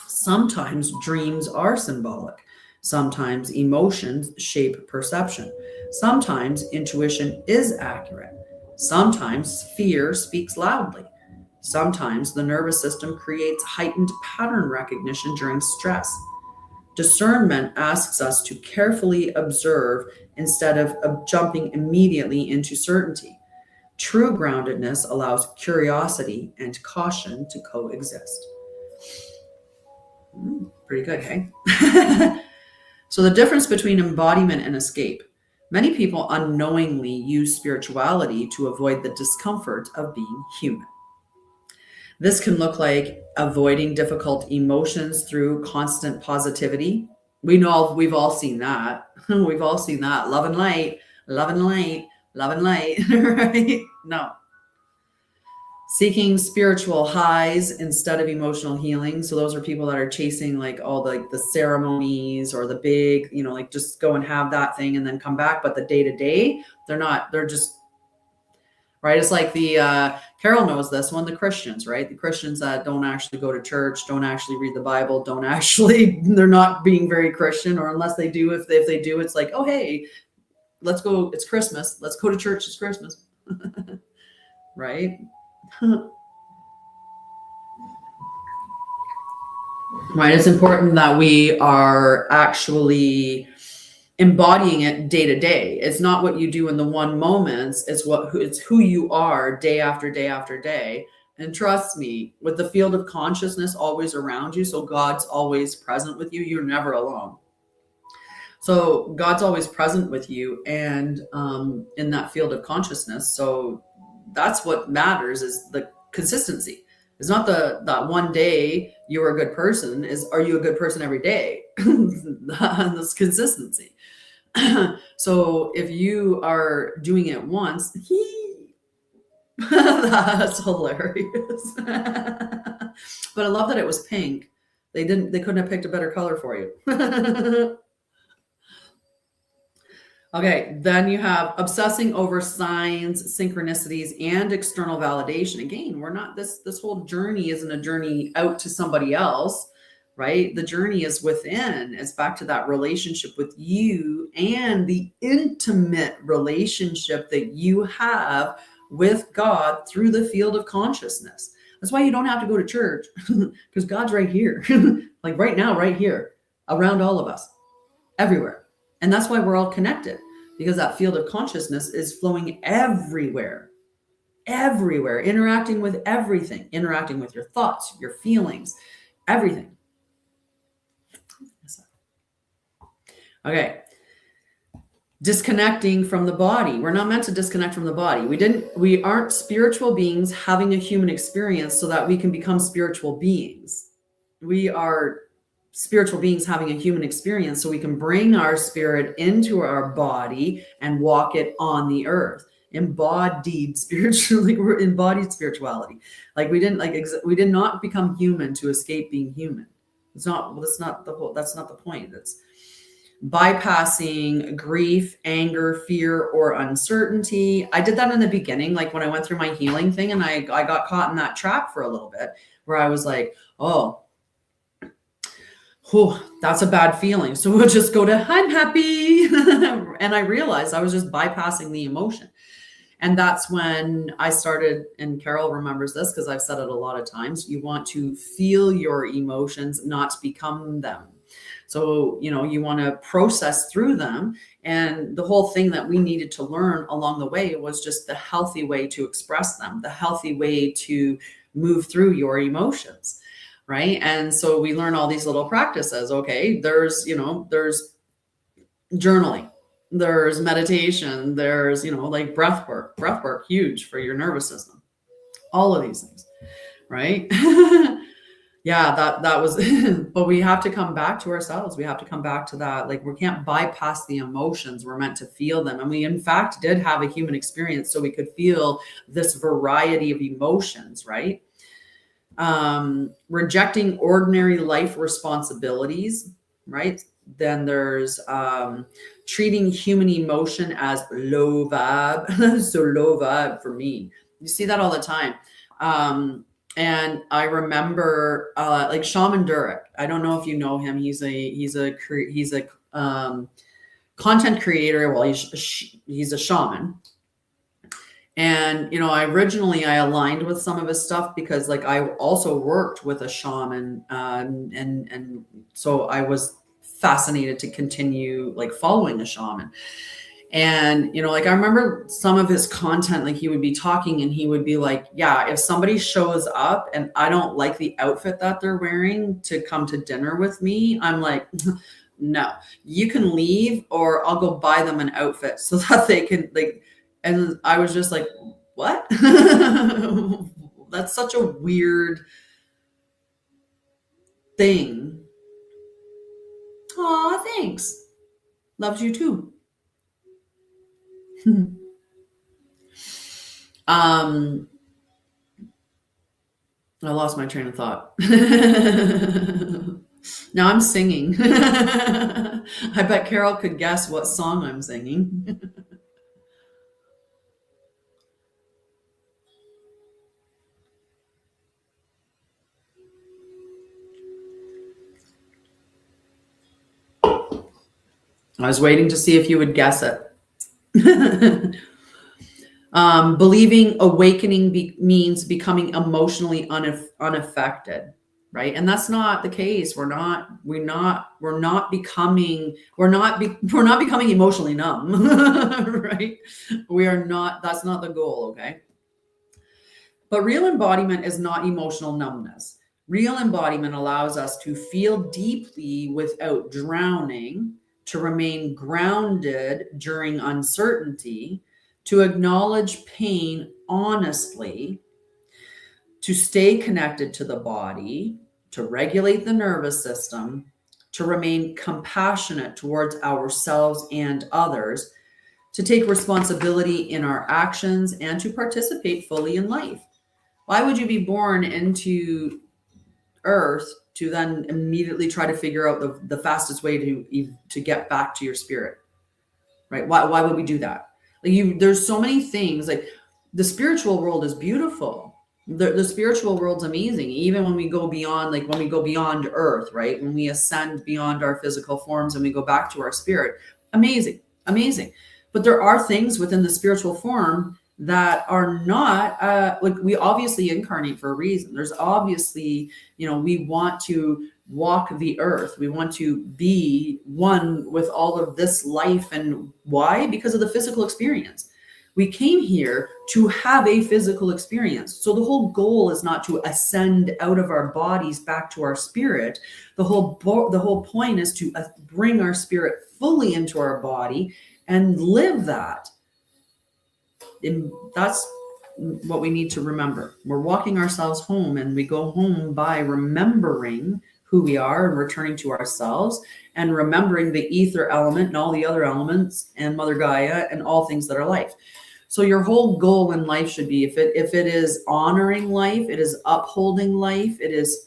Sometimes dreams are symbolic. Sometimes emotions shape perception. Sometimes intuition is accurate. Sometimes fear speaks loudly. Sometimes the nervous system creates heightened pattern recognition during stress. Discernment asks us to carefully observe instead of jumping immediately into certainty. True groundedness allows curiosity and caution to coexist. Pretty good, hey? So the difference between embodiment and escape. Many people unknowingly use spirituality to avoid the discomfort of being human. This can look like avoiding difficult emotions through constant positivity. We've all seen that. We've all seen that. Love and light, love and light, love and light, right? No. Seeking spiritual highs instead of emotional healing. So those are people that are chasing like all the ceremonies or the big, like just go and have that thing and then come back. But the day to day, they're just, right? It's like Carol knows this one, the Christians, right? The Christians that don't actually go to church, don't actually read the Bible, they're not being very Christian, or unless they do, if they do, it's like, oh, hey, let's go. It's Christmas. Let's go to church. It's Christmas. Right? Right. It's important that we are actually embodying it day to day. It's not what you do in the one moments. It's who you are day after day after day. And trust me, with the field of consciousness always around you, so God's always present with you, you're never alone. So God's always present with you, and in that field of consciousness. So that's what matters, is the consistency. It's not that one day you're a good person is, are you a good person every day? That's consistency. So if you are doing it once, that's hilarious. But I love that it was pink. They couldn't have picked a better color for you. Okay, then you have obsessing over signs, synchronicities, and external validation. Again, we're not, this whole journey isn't a journey out to somebody else, right? The journey is within. It's back to that relationship with you and the intimate relationship that you have with God through the field of consciousness. That's why you don't have to go to church, because God's right here, like right now, right here, around all of us, everywhere. And that's why we're all connected, because that field of consciousness is flowing everywhere, interacting with everything, interacting with your thoughts, your feelings, everything. Okay. Disconnecting from the body. We're not meant to disconnect from the body. We aren't spiritual beings having a human experience so that we can become spiritual beings. We are spiritual beings having a human experience so we can bring our spirit into our body and walk it on the earth. Embodied spiritually, we're embodied spirituality. Like we did not become human to escape being human. That's not the point. That's bypassing grief, anger, fear, or uncertainty. I did that in the beginning, like when I went through my healing thing, and I got caught in that trap for a little bit where I was like, oh, that's a bad feeling. So we'll just go to, I'm happy. And I realized I was just bypassing the emotion. And that's when I started, and Carol remembers this because I've said it a lot of times, you want to feel your emotions, not become them. So, you want to process through them. And the whole thing that we needed to learn along the way was just the healthy way to express them, the healthy way to move through your emotions. Right. And so we learn all these little practices. Okay. There's journaling, there's meditation, there's, like breath work, huge for your nervous system, all of these things. Right. Yeah, that was, but we have to come back to ourselves. We have to come back to that. Like we can't bypass the emotions. We're meant to feel them. And we, in fact, did have a human experience so we could feel this variety of emotions, right? Rejecting ordinary life responsibilities, right? Then there's treating human emotion as low vibe. So low vibe for me. You see that all the time. And I remember like Shaman Durek. I don't know if you know him. He's a content creator. Well, he's a shaman. And, I aligned with some of his stuff because like I also worked with a shaman. And so I was fascinated to continue like following a shaman. And, like I remember some of his content, like he would be talking and he would be like, yeah, if somebody shows up and I don't like the outfit that they're wearing to come to dinner with me, I'm like, no, you can leave or I'll go buy them an outfit so that they can like. And I was just like, what? That's such a weird thing. Aw, thanks. Loves you too. I lost my train of thought. Now I'm singing. I bet Carol could guess what song I'm singing. I was waiting to see if you would guess it. Believing awakening means becoming emotionally unaffected, right? And that's not the case. We're not becoming emotionally numb, right? We are not. That's not the goal, okay? But real embodiment is not emotional numbness. Real embodiment allows us to feel deeply without drowning, to remain grounded during uncertainty, to acknowledge pain honestly, to stay connected to the body, to regulate the nervous system, to remain compassionate towards ourselves and others, to take responsibility in our actions, and to participate fully in life. Why would you be born into Earth to then immediately try to figure out the fastest way to get back to your spirit? Right? Why would we do that? Like there's so many things. Like the spiritual world is beautiful. The spiritual world's amazing. Even when we go beyond, like when we go beyond Earth, right? When we ascend beyond our physical forms and we go back to our spirit, amazing, amazing. But there are things within the spiritual form that are not like, we obviously incarnate for a reason. There's obviously, we want to walk the earth. We want to be one with all of this life. And why? Because of the physical experience. We came here to have a physical experience. So the whole goal is not to ascend out of our bodies back to our spirit. The whole point is to bring our spirit fully into our body and live that. And that's what we need to remember. We're walking ourselves home, and we go home by remembering who we are and returning to ourselves, and remembering the ether element and all the other elements and Mother Gaia and all things that are life. So your whole goal in life should be, if it is honoring life, it is upholding life, it is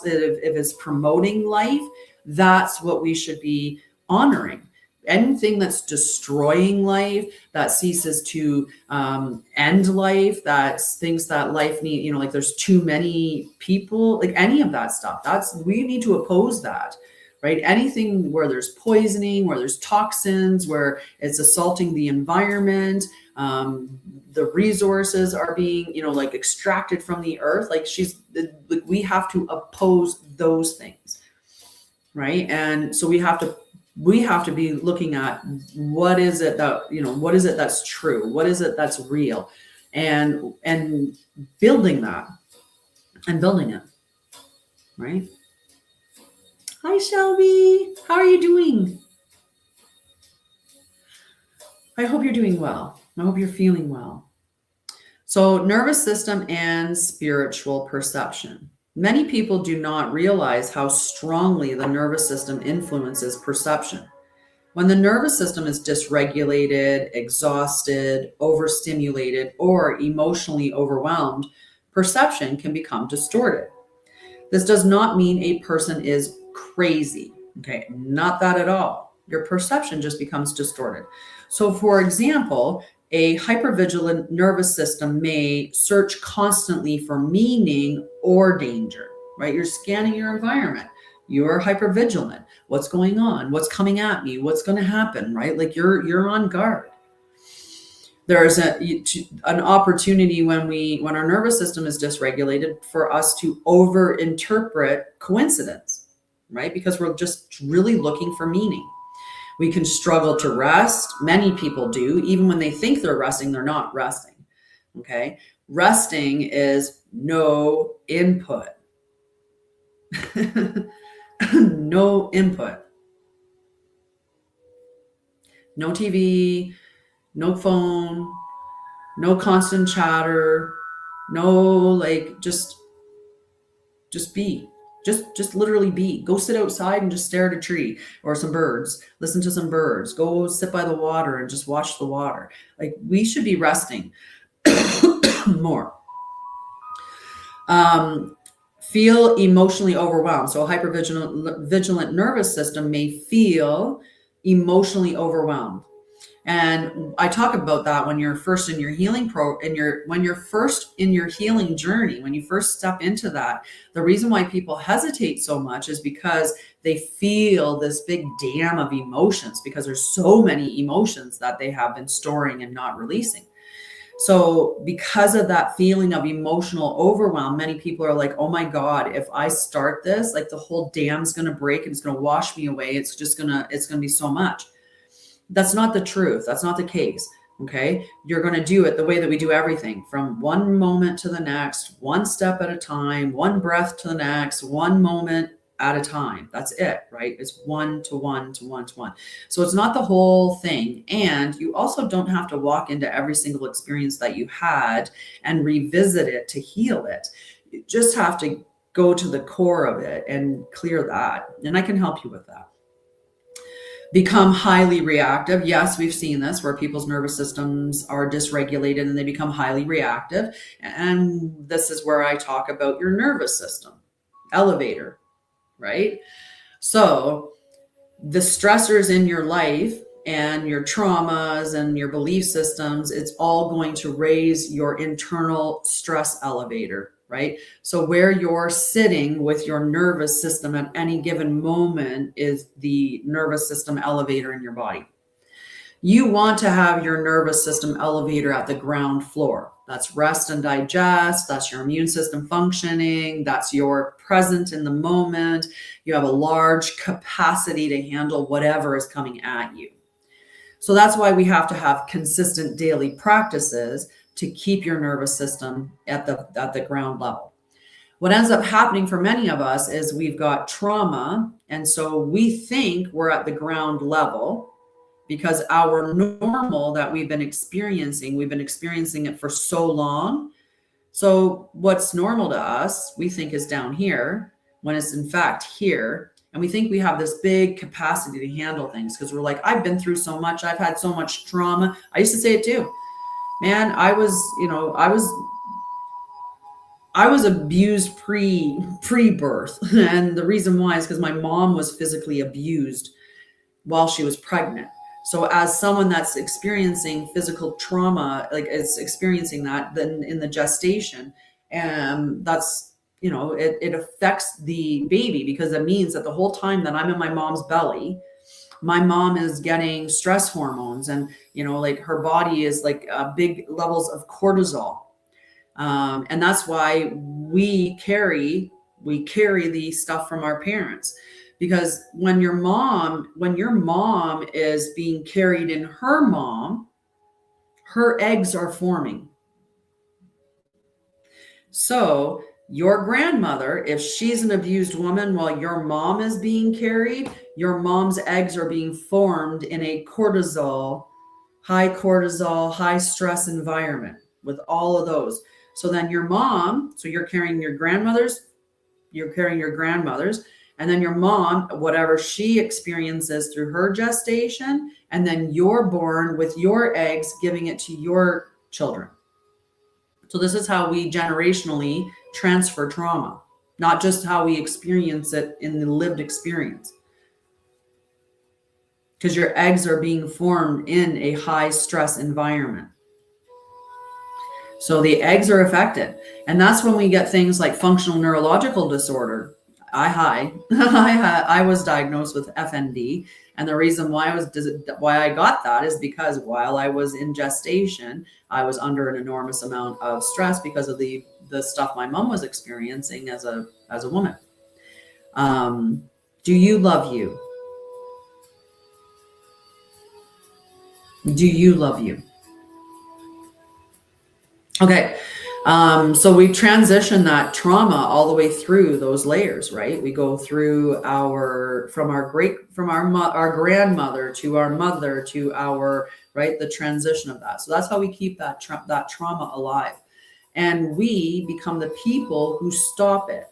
if it's promoting life, that's what we should be honoring. Anything that's destroying life, that ceases to end life, that thinks that life need, like there's too many people, like any of that stuff, we need to oppose that, right? Anything where there's poisoning, where there's toxins, where it's assaulting the environment, the resources are being, like extracted from the earth. Like we have to oppose those things, right? And so we have to be looking at what is it that's true? What is it that's real? And building that and building it, right? Hi, Shelby. How are you doing? I hope you're doing well. I hope you're feeling well. So nervous system and spiritual perception. Many people do not realize how strongly the nervous system influences perception. When the nervous system is dysregulated, exhausted, overstimulated, or emotionally overwhelmed, perception can become distorted. This does not mean a person is crazy. Okay, not that at all. Your perception just becomes distorted. So for example, a hypervigilant nervous system may search constantly for meaning or danger, right? You're scanning your environment. You're hypervigilant. What's going on? What's coming at me? What's going to happen, right? Like you're on guard. There's an opportunity when our nervous system is dysregulated for us to overinterpret coincidence, right? Because we're just really looking for meaning. We can struggle to rest. Many people do. Even when they think they're resting, they're not resting. Okay. Resting is no input. No input. No TV, no phone, no constant chatter, no just be. Just literally be. Go sit outside and just stare at a tree or some birds. Listen to some birds. Go sit by the water and just watch the water. Like we should be resting more. Feel emotionally overwhelmed. So a hypervigilant nervous system may feel emotionally overwhelmed. And I talk about that when you're first in your healing when you're first in your healing journey, when you first step into that. The reason why people hesitate so much is because they feel this big dam of emotions, because there's so many emotions that they have been storing and not releasing. So because of that feeling of emotional overwhelm, many people are like, oh my God, if I start this, like the whole dam's going to break and it's going to wash me away. It's going to be so much. That's not the truth. That's not the case. Okay. You're going to do it the way that we do everything, from one moment to the next, one step at a time, one breath to the next, one moment at a time. That's it, right? It's one to one to one to one. So it's not the whole thing. And you also don't have to walk into every single experience that you had and revisit it to heal it. You just have to go to the core of it and clear that. And I can help you with that. Become highly reactive. Yes, we've seen this where people's nervous systems are dysregulated and they become highly reactive. And this is where I talk about your nervous system elevator, right? So the stressors in your life and your traumas and your belief systems, it's all going to raise your internal stress elevator, right? So where you're sitting with your nervous system at any given moment is the nervous system elevator in your body. You want to have your nervous system elevator at the ground floor. That's rest and digest. That's your immune system functioning. That's your present in the moment. You have a large capacity to handle whatever is coming at you. So that's why we have to have consistent daily practices to keep your nervous system at the ground level. What ends up happening for many of us is we've got trauma, and so we think we're at the ground level because our normal that we've been experiencing it for so long. So what's normal to us, we think is down here when it's in fact here. And we think we have this big capacity to handle things because we're like, I've been through so much. I've had so much trauma. I used to say it too. Man, I was abused pre-birth. And the reason why is because my mom was physically abused while she was pregnant. So as someone that's experiencing physical trauma, like is experiencing that then in the gestation, and that's, it affects the baby because it means that the whole time that I'm in my mom's belly, my mom is getting stress hormones and, like her body is like big levels of cortisol. And that's why we carry the stuff from our parents. Because when your mom is being carried in her mom, her eggs are forming. So your grandmother, if she's an abused woman while your mom is being carried, your mom's eggs are being formed in a high stress environment with all of those. So then your mom, so you're carrying your grandmother's, and then your mom, whatever she experiences through her gestation, and then you're born with your eggs, giving it to your children. So this is how we generationally transfer trauma, not just how we experience it in the lived experience. Because your eggs are being formed in a high stress environment. So the eggs are affected. And that's when we get things like functional neurological disorder. I was diagnosed with FND, and the reason why I got that is because while I was in gestation, I was under an enormous amount of stress because of the stuff my mom was experiencing as a woman. Do you love you? Do you love you? Okay. So we transition that trauma all the way through those layers, right? We go through from our grandmother to our mother to our, right, the transition of that. So that's how we keep that trauma alive. And we become the people who stop it,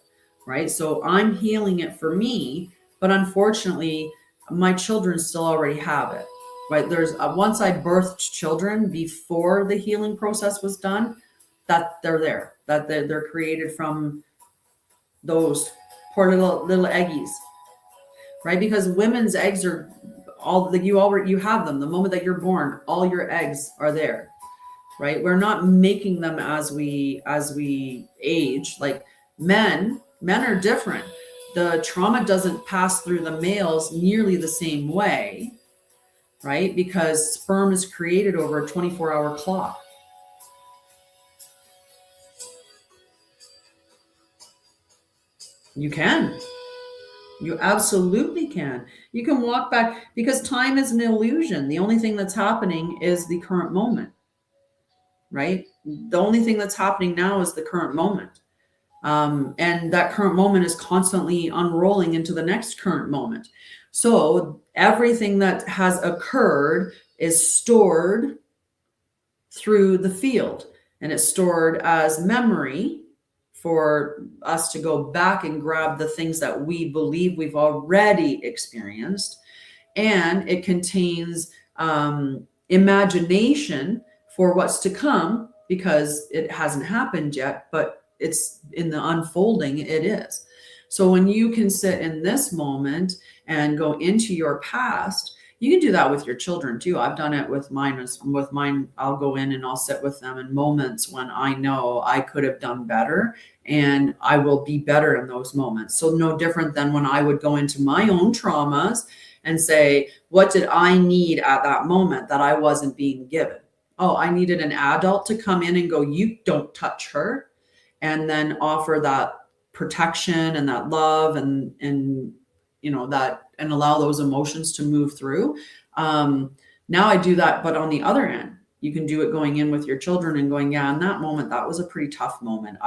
right? So I'm healing it for me, but unfortunately, my children still already have it, right? There's once I birthed children before the healing process was done, that they're there, that they're created from those poor little eggies, right? Because women's eggs are all that you have them. The moment that you're born, all your eggs are there, right? We're not making them as we age. Like men are different. The trauma doesn't pass through the males nearly the same way, right? Because sperm is created over a 24-hour clock. You can. You absolutely can. You can walk back because time is an illusion. The only thing that's happening is the current moment, right? The only thing that's happening now is the current moment. And that current moment is constantly unrolling into the next current moment. So everything that has occurred is stored through the field, and it's stored as memory for us to go back and grab the things that we believe we've already experienced. And it contains imagination for what's to come, because it hasn't happened yet, but it's in the unfolding, it is. So when you can sit in this moment and go into your past, you can do that with your children too. I've done it with mine. I'll go in and I'll sit with them in moments when I know I could have done better, and I will be better in those moments. So no different than when I would go into my own traumas and say, what did I need at that moment that I wasn't being given? Oh, I needed an adult to come in and go, you don't touch her. And then offer that protection and that love and that, and allow those emotions to move through. Now I do that, but on the other end, you can do it going in with your children and going, yeah, in that moment, that was a pretty tough moment.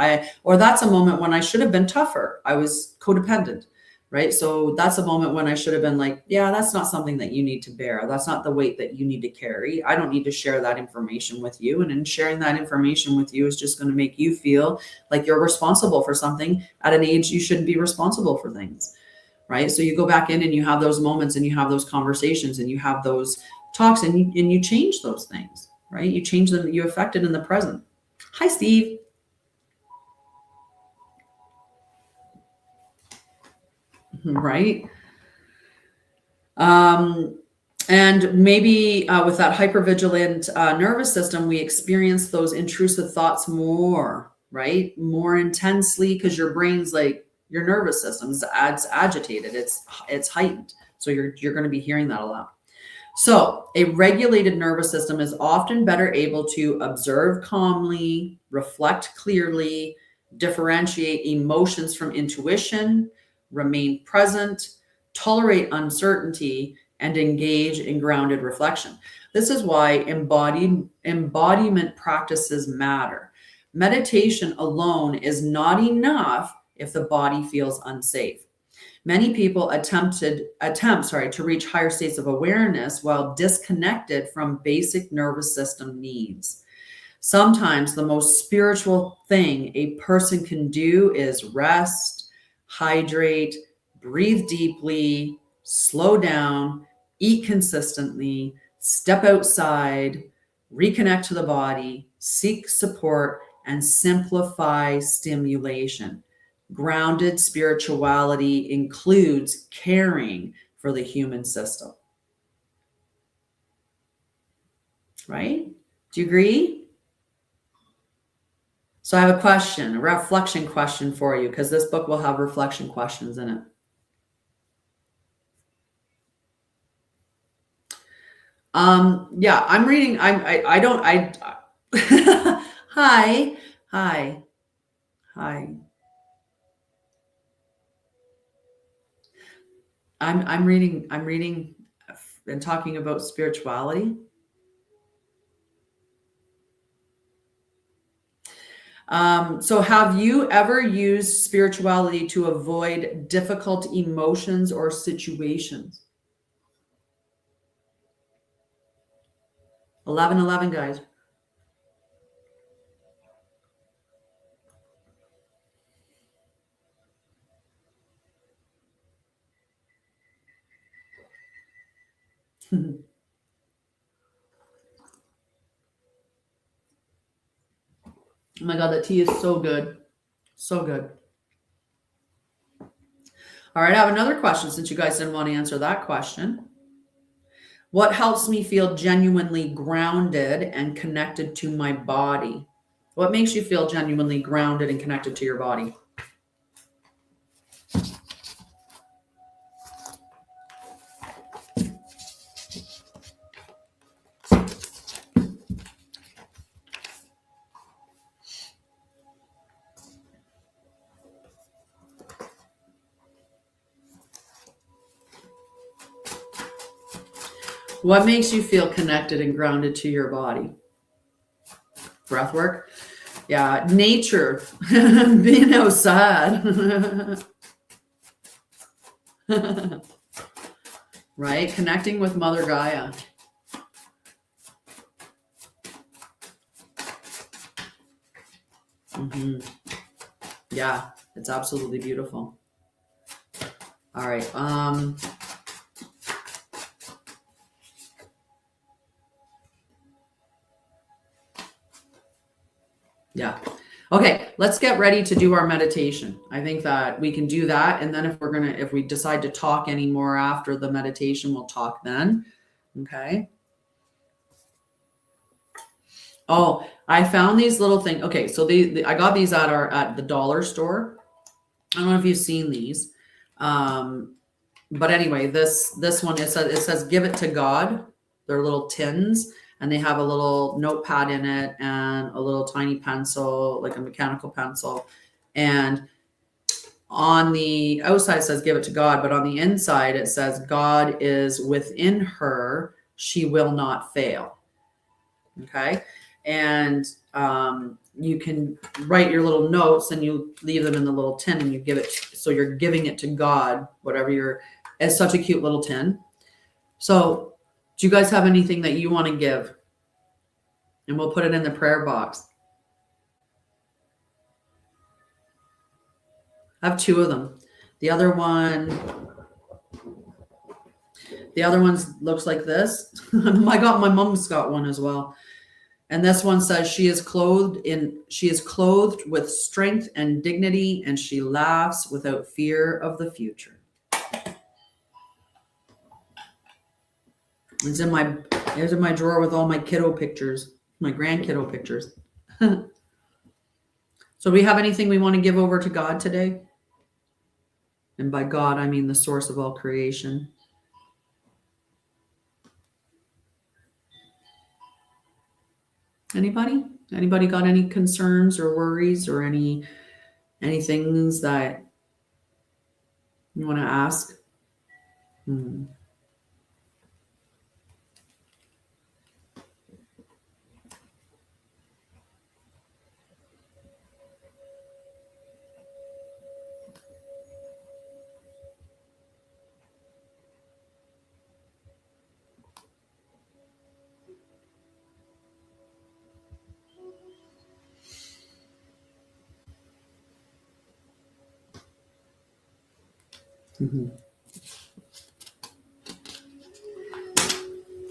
Or that's a moment when I should have been tougher. I was codependent, right? So that's a moment when I should have been like, yeah, that's not something that you need to bear. That's not the weight that you need to carry. I don't need to share that information with you. And in sharing that information with you is just going to make you feel like you're responsible for something at an age you shouldn't be responsible for things, right? So you go back in and you have those moments and you have those conversations and you have those talks, and you change those things, right? You change them, you affect it in the present. Hi, Steve. Right. And maybe with that hypervigilant nervous system, we experience those intrusive thoughts more, right? More intensely, because your brain's like, your nervous system is agitated. It's heightened. So you're going to be hearing that a lot. So a regulated nervous system is often better able to observe calmly, reflect clearly, differentiate emotions from intuition, remain present, tolerate uncertainty, and engage in grounded reflection. This is why embodiment practices matter. Meditation alone is not enough if the body feels unsafe. Many people attempt to reach higher states of awareness while disconnected from basic nervous system needs. Sometimes the most spiritual thing a person can do is rest, hydrate, breathe deeply, slow down, eat consistently, step outside, reconnect to the body, seek support, and simplify stimulation. Grounded spirituality includes caring for the human system. Right? Do you agree? So I have a reflection question for you, because this book will have reflection questions in it. Yeah, I'm reading. Hi. I'm reading and talking about spirituality. So have you ever used spirituality to avoid difficult emotions or situations? 11, guys. Oh my God, that tea is so good. So good. All right, I have another question, since you guys didn't want to answer that question. What helps me feel genuinely grounded and connected to my body? What makes you feel genuinely grounded and connected to your body? What makes you feel connected and grounded to your body? Breath work? Yeah, nature, being outside. Right? Connecting with Mother Gaia. Yeah, it's absolutely beautiful. All right. Yeah. Okay, let's get ready to do our meditation. I think that we can do that. And then if we decide to talk anymore after the meditation, we'll talk then. Okay. Oh, I found these little things. Okay, so I got these at the dollar store. I don't know if you've seen these. But anyway, this one, it says give it to God. They're little tins, and they have a little notepad in it and a little tiny pencil, like a mechanical pencil. And on the outside it says give it to God, but on the inside it says God is within her, she will not fail. Okay. And you can write your little notes and you leave them in the little tin and you give it, so you're giving it to God, whatever it's such a cute little tin. So do you guys have anything that you want to give? And we'll put it in the prayer box. I have two of them. The other one looks like this. My mom's got one as well. And this one says she is clothed with strength and dignity, and she laughs without fear of the future. It's in my drawer with all my kiddo pictures, my grandkiddo pictures. So do we have anything we want to give over to God today? And by God, I mean the source of all creation. Anybody got any concerns or worries or any things that you want to ask?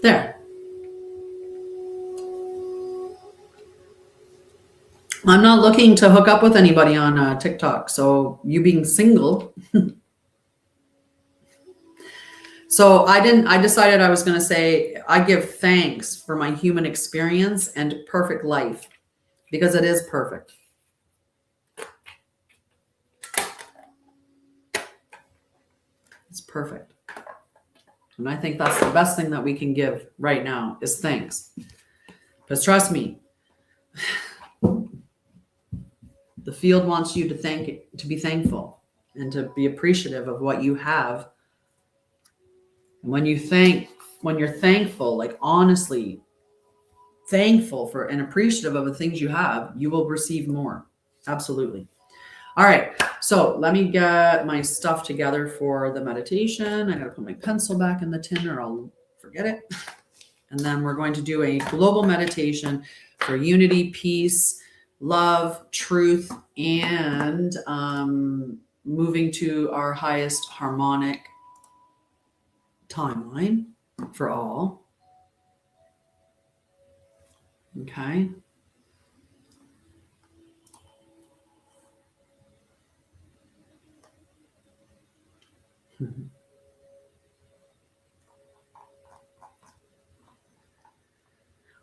There. I'm not looking to hook up with anybody on TikTok. So you being single. So I decided I was going to say, I give thanks for my human experience and perfect life, because it is perfect. It's perfect. And I think that's the best thing that we can give right now is thanks. Because trust me, the field wants you to be thankful and to be appreciative of what you have. And when you're thankful, like honestly thankful for and appreciative of the things you have, you will receive more. Absolutely. All right. So let me get my stuff together for the meditation. I got to put my pencil back in the tin or I'll forget it. And then we're going to do a global meditation for unity, peace, love, truth, and moving to our highest harmonic timeline for all. Okay.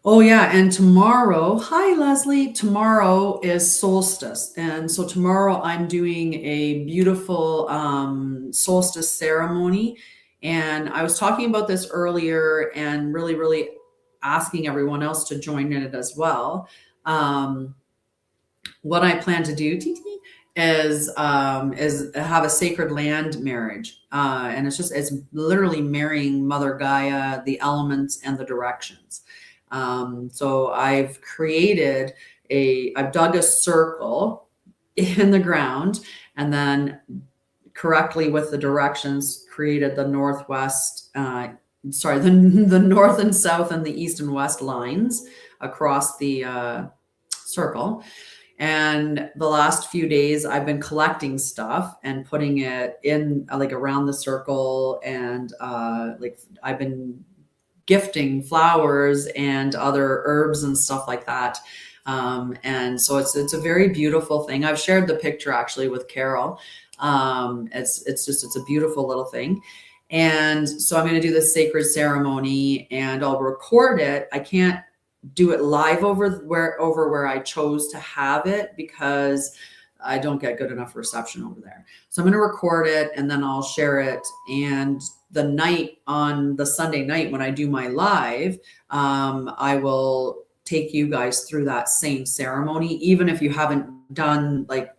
Oh yeah, and tomorrow, hi Leslie, tomorrow is solstice. And so tomorrow I'm doing a beautiful solstice ceremony. And I was talking about this earlier and really, really asking everyone else to join in it as well. What I plan to do, is have a sacred land marriage. And it's literally marrying Mother Gaia, the elements and the directions. So I've dug a circle in the ground and then correctly with the directions created the northwest, the north and south and the east and west lines across the circle. And the last few days I've been collecting stuff and putting it in like around the circle, and like I've been gifting flowers and other herbs and stuff like that. And so it's a very beautiful thing. I've shared the picture actually with Carol. It's a beautiful little thing. And so I'm going to do this sacred ceremony and I'll record it. I can't do it live over where I chose to have it because I don't get good enough reception over there. So I'm going to record it and then I'll share it. And the night on the Sunday night when I do my live, I will take you guys through that same ceremony, even if you haven't done like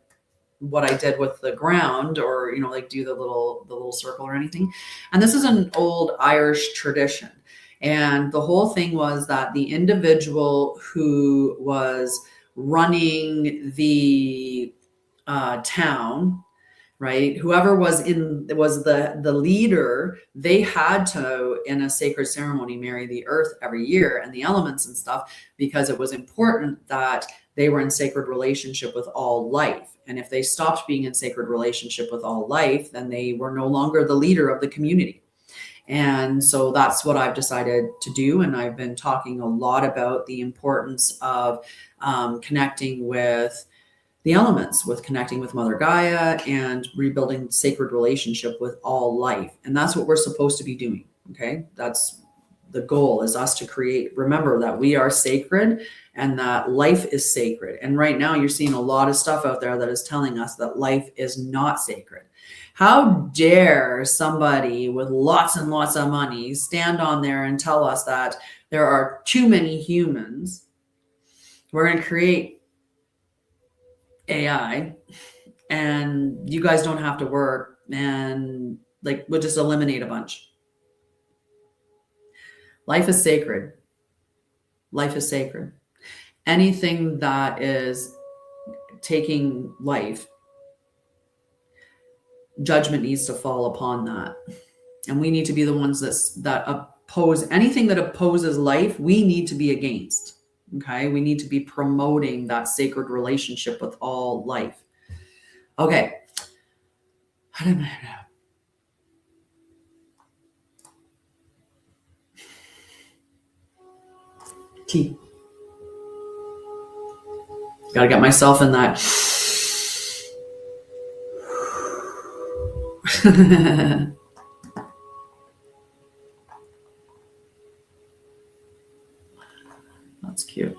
what I did with the ground, or like do the little circle or anything. And this is an old Irish tradition. And the whole thing was that the individual who was running the town, right, whoever was the leader, they had to, in a sacred ceremony, marry the earth every year and the elements and stuff, because it was important that they were in sacred relationship with all life. And if they stopped being in sacred relationship with all life, then they were no longer the leader of the community. And so that's what I've decided to do. And I've been talking a lot about the importance of connecting with the elements, with connecting with Mother Gaia and rebuilding sacred relationship with all life. And that's what we're supposed to be doing. Okay. That's the goal, is us to remember that we are sacred and that life is sacred. And right now you're seeing a lot of stuff out there that is telling us that life is not sacred. How dare somebody with lots and lots of money stand on there and tell us that there are too many humans? We're going to create AI and you guys don't have to work, and like we'll just eliminate a bunch. Life is sacred. Life is sacred. Anything that is taking life, judgment needs to fall upon that. And we need to be the ones that oppose anything that opposes life. We need to be against. Okay. We need to be promoting that sacred relationship with all life. Okay. Tea. Got to get myself in that. That's cute.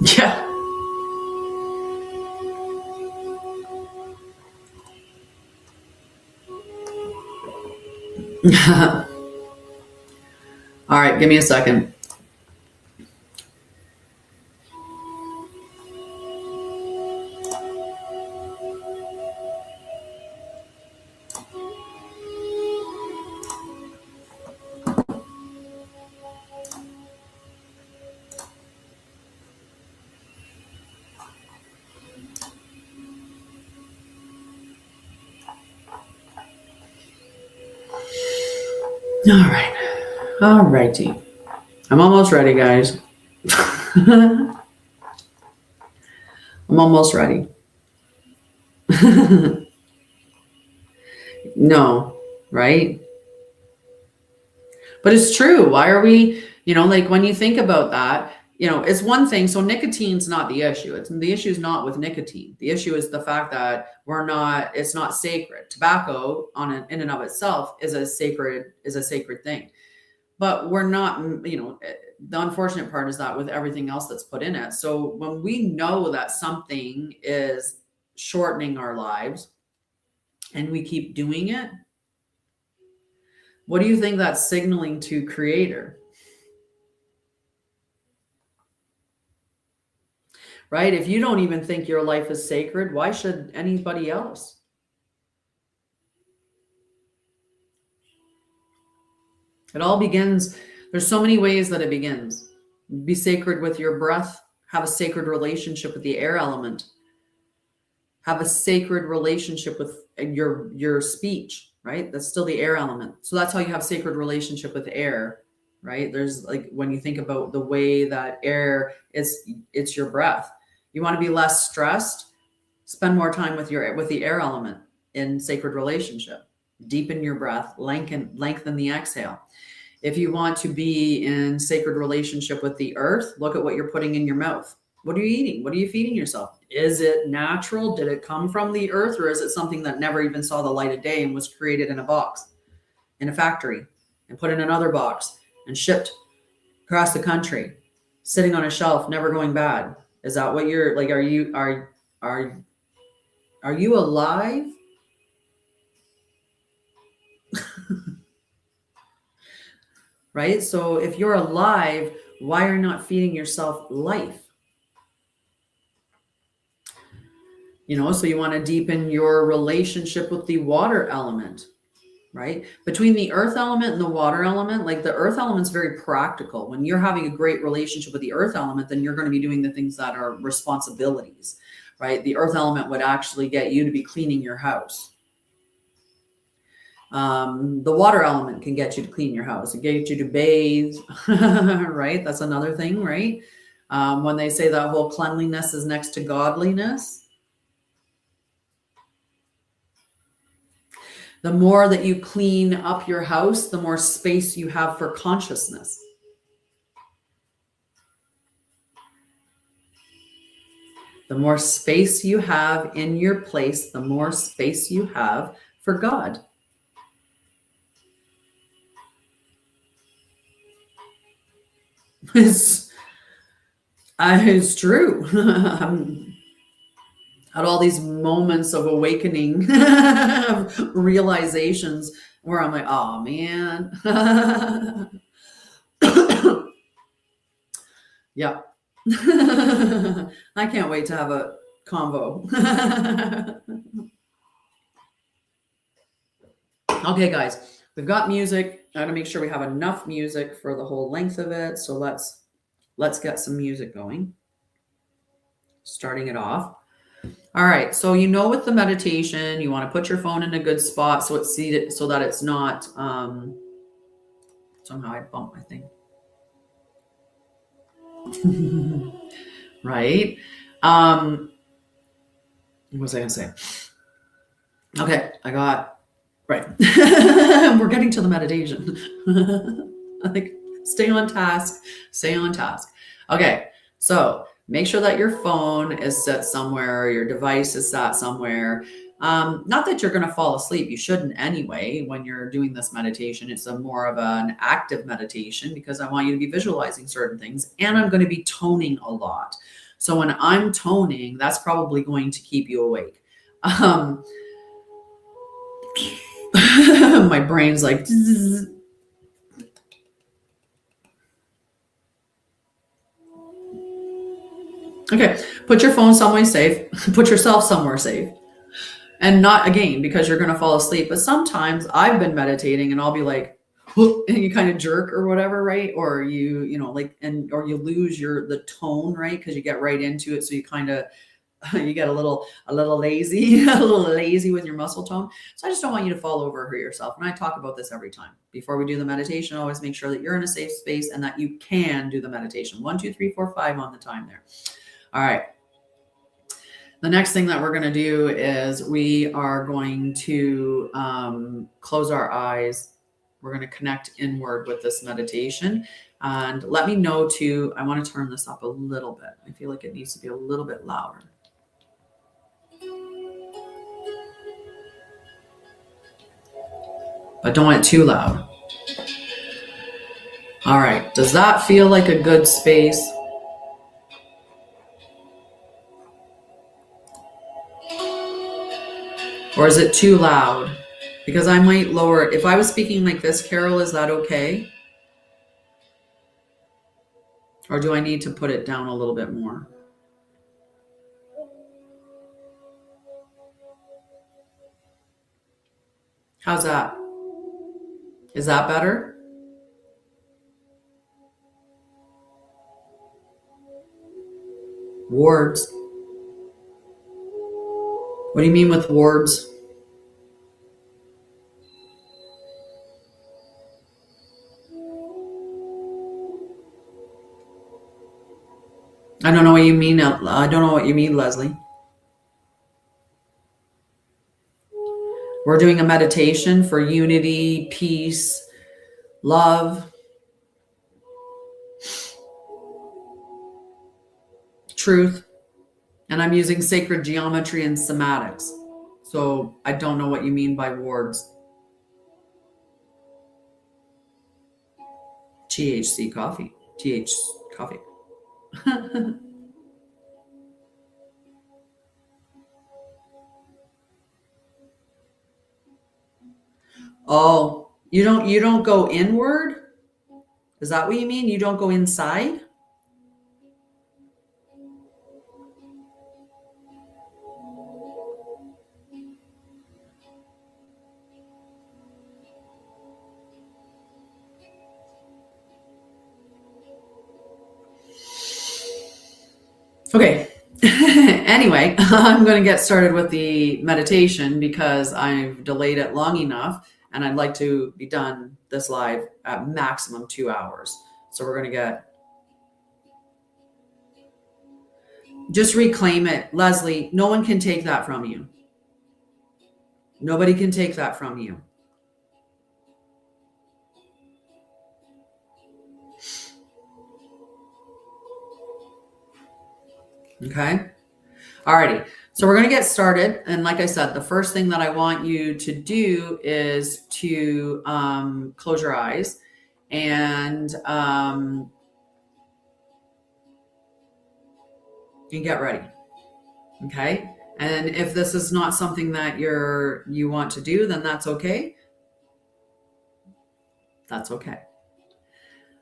Yeah. All right, give me a second. All righty. I'm almost ready, guys. I'm almost ready. No, right? But it's true. Why are we, like when you think about that, it's one thing. So nicotine's not the issue. The issue is not with nicotine. The issue is the fact that it's not sacred. Tobacco in and of itself is a sacred thing. But we're not, the unfortunate part is that with everything else that's put in it. So when we know that something is shortening our lives and we keep doing it, what do you think that's signaling to Creator? Right? If you don't even think your life is sacred, why should anybody else? It all begins, there's so many ways that it begins. Be sacred with your breath, Have a sacred relationship with the air element. Have a sacred relationship with your speech, right? That's still the air element. So that's how you have sacred relationship with air, right? There's like, when you think about the way that air is, it's your breath. You want to be less stressed, spend more time with the air element in sacred relationship. Deepen your breath, lengthen the exhale. If you want to be in sacred relationship with the earth, look at what you're putting in your mouth. What are you eating? What are you feeding yourself? Is it natural? Did it come from the earth, or is it something that never even saw the light of day and was created in a box, in a factory, and put in another box and shipped across the country, sitting on a shelf, never going bad? Is that what you're like? Are you alive? Right? So if you're alive, why are you not feeding yourself life? You know, so you want to deepen your relationship with the water element, right? Between the earth element and the water element, like the earth element's very practical. When you're having a great relationship with the earth element, then you're going to be doing the things that are responsibilities, right? The earth element would actually get you to be cleaning your house. The water element can get you to clean your house. It get you to bathe, right? That's another thing, right? When they say that whole cleanliness is next to godliness, the more that you clean up your house, the more space you have for consciousness. The more space you have in your place, the more space you have for God. It's true. Had all these moments of awakening, of realizations where I'm like, oh man. Yeah. I can't wait to have a convo. Okay, guys, we've got music. I gotta make sure we have enough music for the whole length of it. So let's get some music going. Starting it off. All right, so you know, with the meditation, you want to put your phone in a good spot so it's seated, so that it's not somehow I bumped my thing. Right? What was I gonna say? Okay, I got right. We're getting to the meditation. Like, stay on task, stay on task. Okay, so make sure that your phone is set somewhere, your device is sat somewhere. Not that you're going to fall asleep. You shouldn't anyway when you're doing this meditation. It's a more of an active meditation because I want you to be visualizing certain things, and I'm going to be toning a lot. So when I'm toning, that's probably going to keep you awake. My brain's like, zzz. Okay, put your phone somewhere safe. Put yourself somewhere safe. And not, again, because you're going to fall asleep. But sometimes I've been meditating and I'll be like, and you kind of jerk or whatever, right? Or you know, like, or you lose the tone, right? Because you get right into it. So you kind of, you get a little lazy, a little lazy with your muscle tone. So I just don't want you to fall over or hurt yourself. And I talk about this every time. Before we do the meditation, always make sure that you're in a safe space and that you can do the meditation. 1, 2, 3, 4, 5 on the time there. All right. The next thing that we're going to do is we are going to close our eyes. We're going to connect inward with this meditation. And let me know too, I want to turn this up a little bit. I feel like it needs to be a little bit louder. But don't want it too loud. All right. Does that feel like a good space? Or is it too loud? Because I might lower it. If I was speaking like this, Carol, is that okay? Or do I need to put it down a little bit more? How's that? Is that better? Wards. What do you mean with wards? I don't know what you mean. I don't know what you mean, Leslie. We're doing a meditation for unity, peace, love, truth. And I'm using sacred geometry and cymatics. So I don't know what you mean by wards. THC coffee. TH coffee. Oh, you don't go inward? Is that what you mean? You don't go inside? Okay. Anyway, I'm going to get started with the meditation because I've delayed it long enough and I'd like to be done this live at maximum 2 hours. So we're going to just reclaim it. Leslie, no one can take that from you. Nobody can take that from you. Okay. Alrighty. So we're going to get started. And like I said, the first thing that I want you to do is to close your eyes and get ready. Okay. And if this is not something that you want to do, then that's okay. That's okay.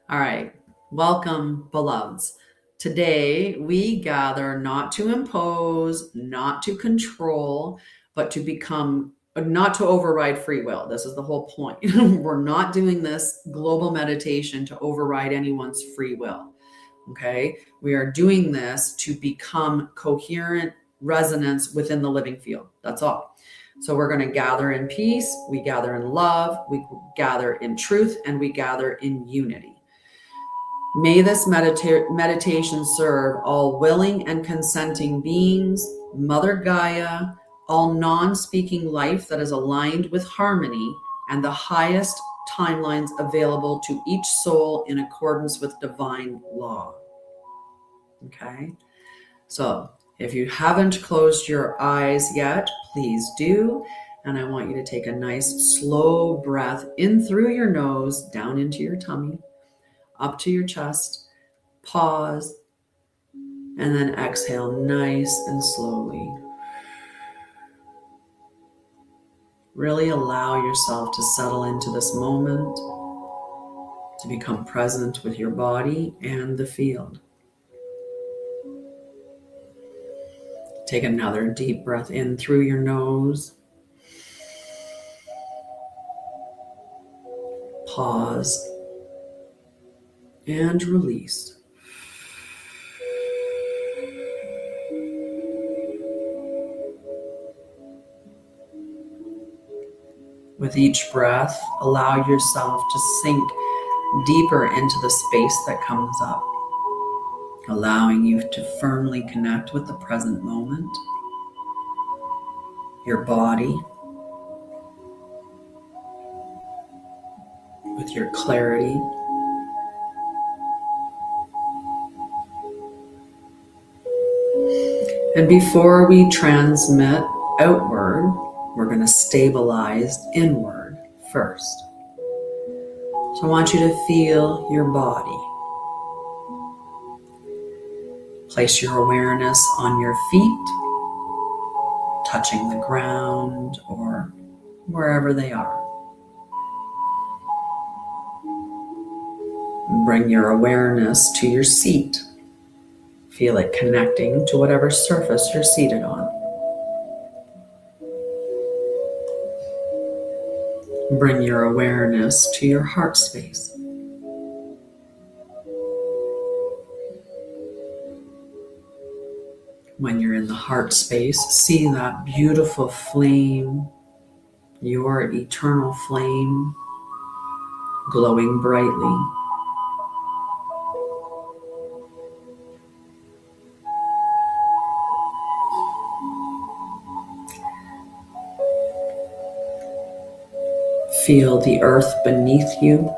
All right. Welcome, beloveds. Today, we gather not to impose, not to control, but to become, not to override free will. This is the whole point. We're not doing this global meditation to override anyone's free will. Okay? We are doing this to become coherent resonance within the living field. That's all. So we're going to gather in peace, we gather in love, we gather in truth, and we gather in unity. May this meditation serve all willing and consenting beings, Mother Gaia, all non-speaking life that is aligned with harmony, and the highest timelines available to each soul in accordance with divine law. Okay? So, if you haven't closed your eyes yet, please do. And I want you to take a nice slow breath in through your nose, down into your tummy, up to your chest, pause, and then exhale nice and slowly. Really allow yourself to settle into this moment, to become present with your body and the field. Take another deep breath in through your nose. Pause and release. With each breath, allow yourself to sink deeper into the space that comes up, allowing you to firmly connect with the present moment, your body, with your clarity. And before we transmit outward, we're going to stabilize inward first. So I want you to feel your body. Place your awareness on your feet, touching the ground or wherever they are. Bring your awareness to your seat. Feel it connecting to whatever surface you're seated on. Bring your awareness to your heart space. When you're in the heart space, see that beautiful flame, your eternal flame, glowing brightly. Feel the earth beneath you.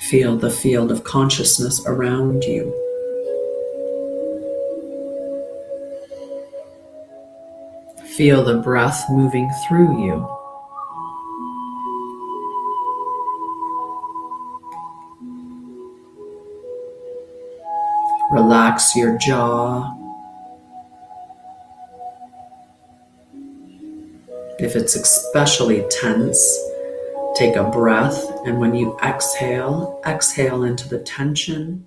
Feel the field of consciousness around you. Feel the breath moving through you. Relax your jaw. If it's especially tense, take a breath, and when you exhale, exhale into the tension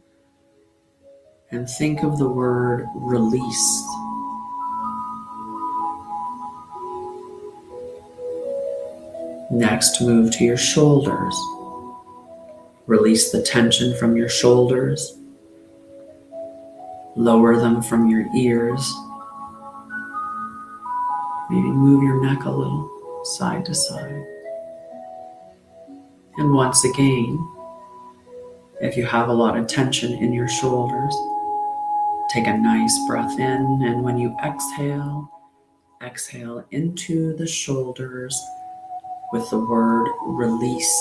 and think of the word release. Next, move to your shoulders. Release the tension from your shoulders. Lower them from your ears. Maybe move your neck a little, side to side. And once again, if you have a lot of tension in your shoulders, take a nice breath in, and when you exhale, exhale into the shoulders with the word release.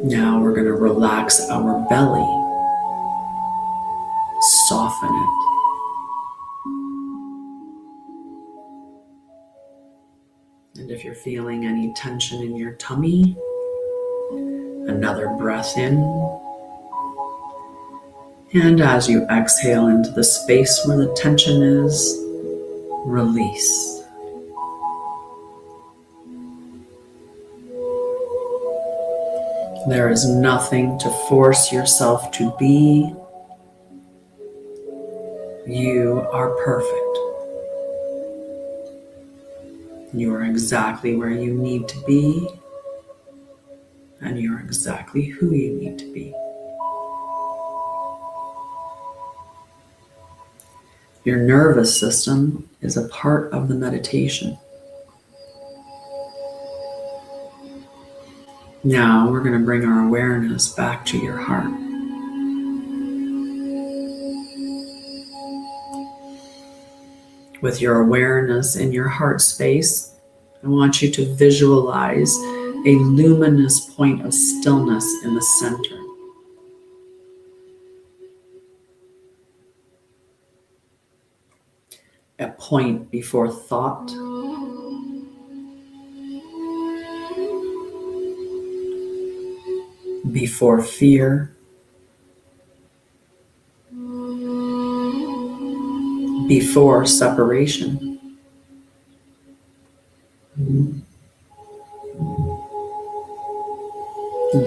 Now we're going to relax our belly, soften it. And if you're feeling any tension in your tummy, another breath in. And as you exhale into the space where the tension is, release. There is nothing to force yourself to be. You are perfect. You are exactly where you need to be, and you're exactly who you need to be. Your nervous system is a part of the meditation. Now we're going to bring our awareness back to your heart. With your awareness in your heart space, I want you to visualize a luminous point of stillness in the center. A point before thought, before fear, before separation.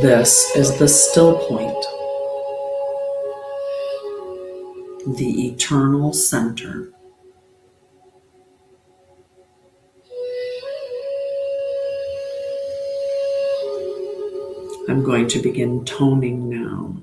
This is the still point, the eternal center. I'm going to begin toning now.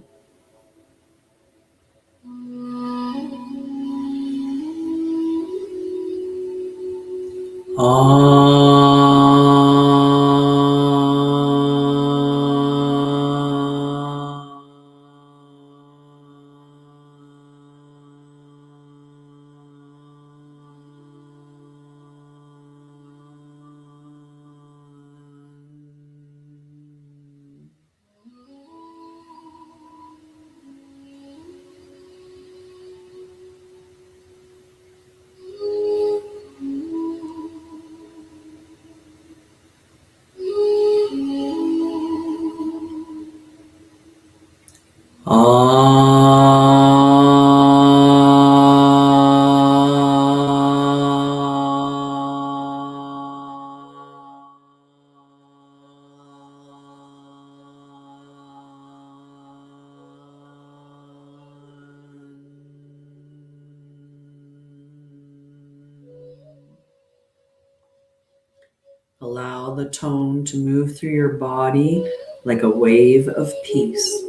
Allow the tone to move through your body like a wave of peace.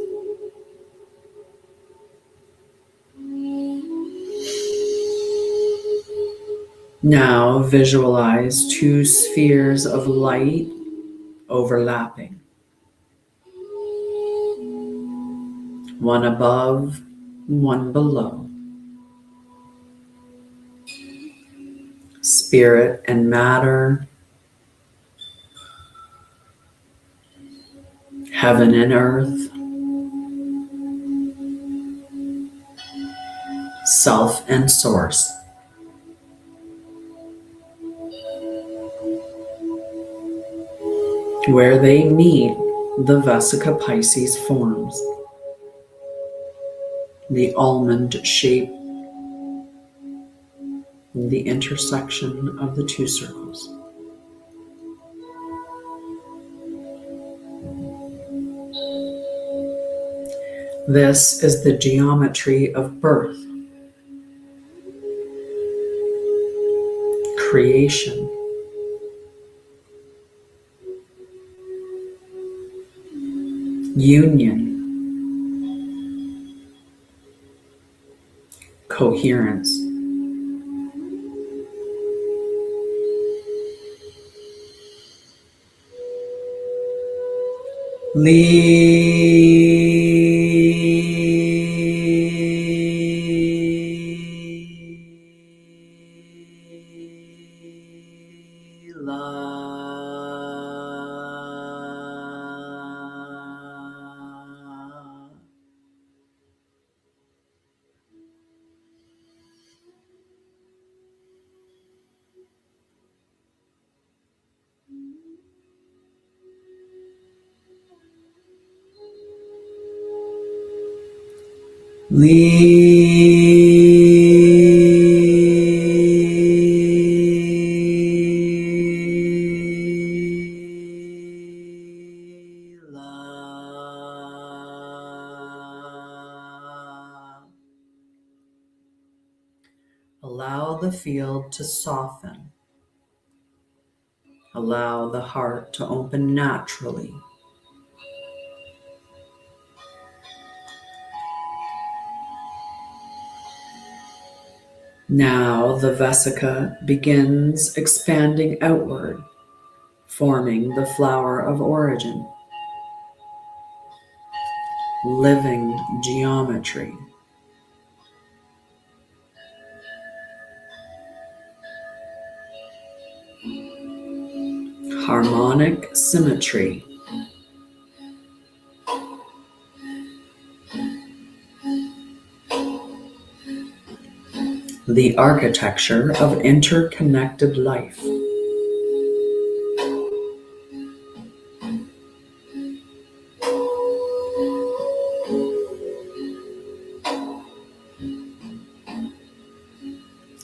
Now visualize two spheres of light overlapping. One above, one below. Spirit and matter, heaven and earth, self and source. Where they meet, the Vesica Pisces forms. The almond shape, the intersection of the two circles. This is the geometry of birth, creation, union, coherence. Allow the field to soften. Allow the heart to open naturally. Now the vesica begins expanding outward, forming the flower of origin. Living geometry. Harmonic symmetry. The architecture of interconnected life.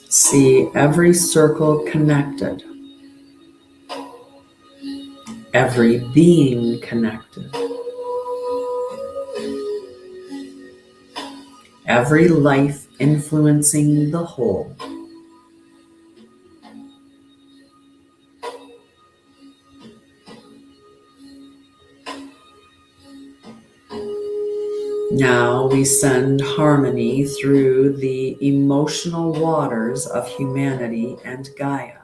See every circle connected, every being connected, every life influencing the whole. Now we send harmony through the emotional waters of humanity and Gaia.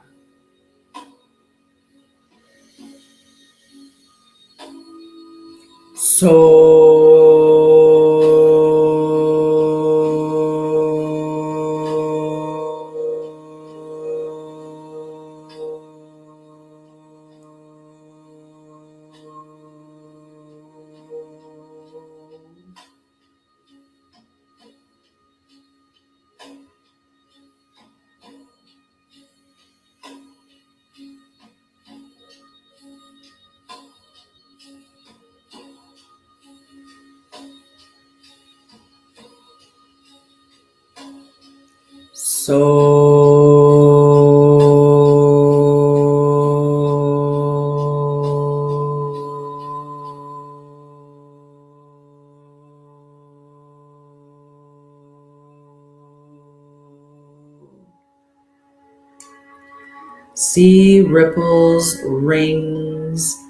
See ripples, rings,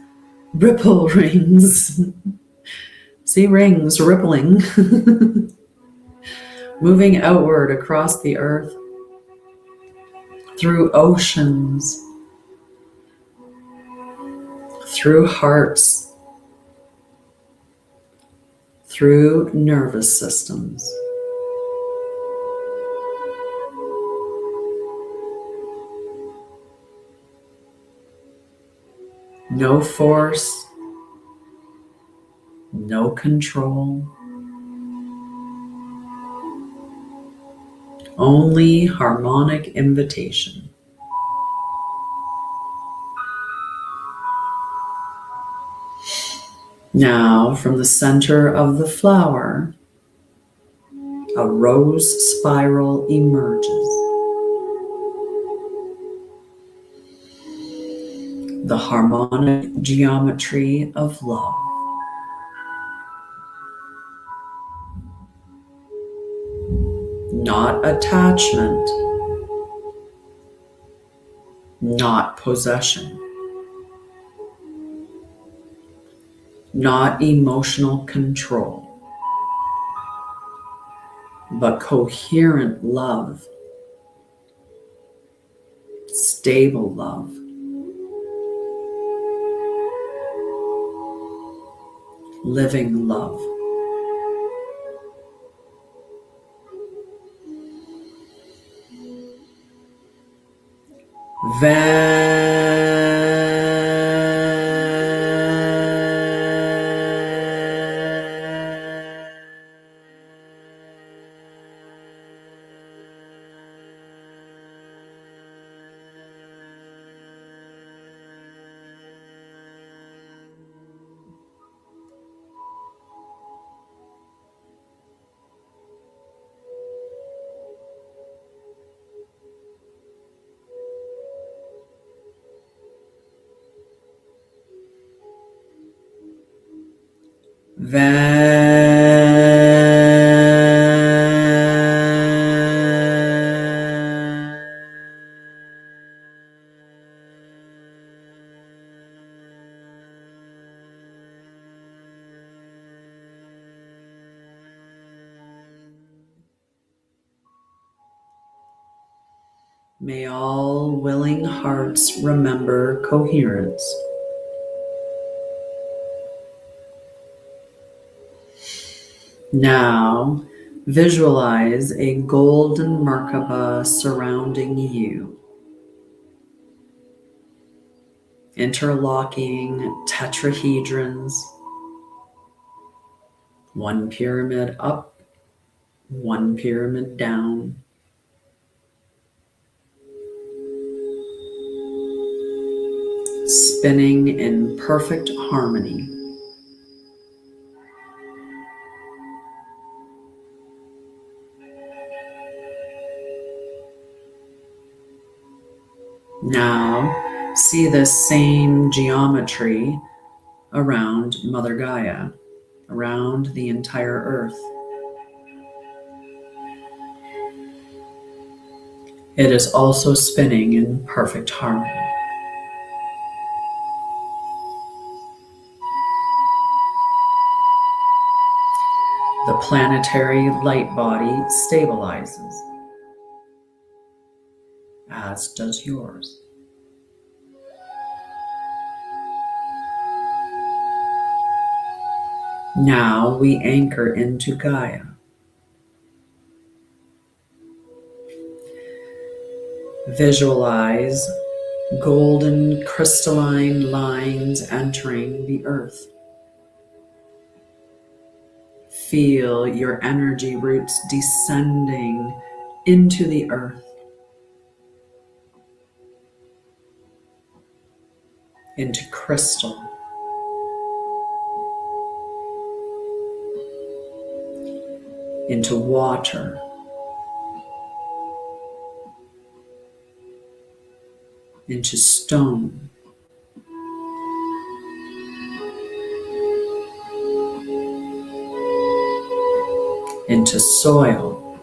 ripple rings. See rings rippling, moving outward across the earth, through oceans, through hearts, through nervous systems. No force, no control, only harmonic invitation. Now, from the center of the flower, a rose spiral emerges. The harmonic geometry of love. Not attachment, not possession, not emotional control, but coherent love, stable love, living love. May all willing hearts remember coherence. Now, visualize a golden Merkaba surrounding you. Interlocking tetrahedrons, one pyramid up, one pyramid down. Spinning in perfect harmony. Now, see this same geometry around Mother Gaia, around the entire earth. It is also spinning in perfect harmony. The planetary light body stabilizes, as does yours. Now we anchor into Gaia. Visualize golden crystalline lines entering the earth. Feel your energy roots descending into the earth, into crystal, into water, into stone, into soil,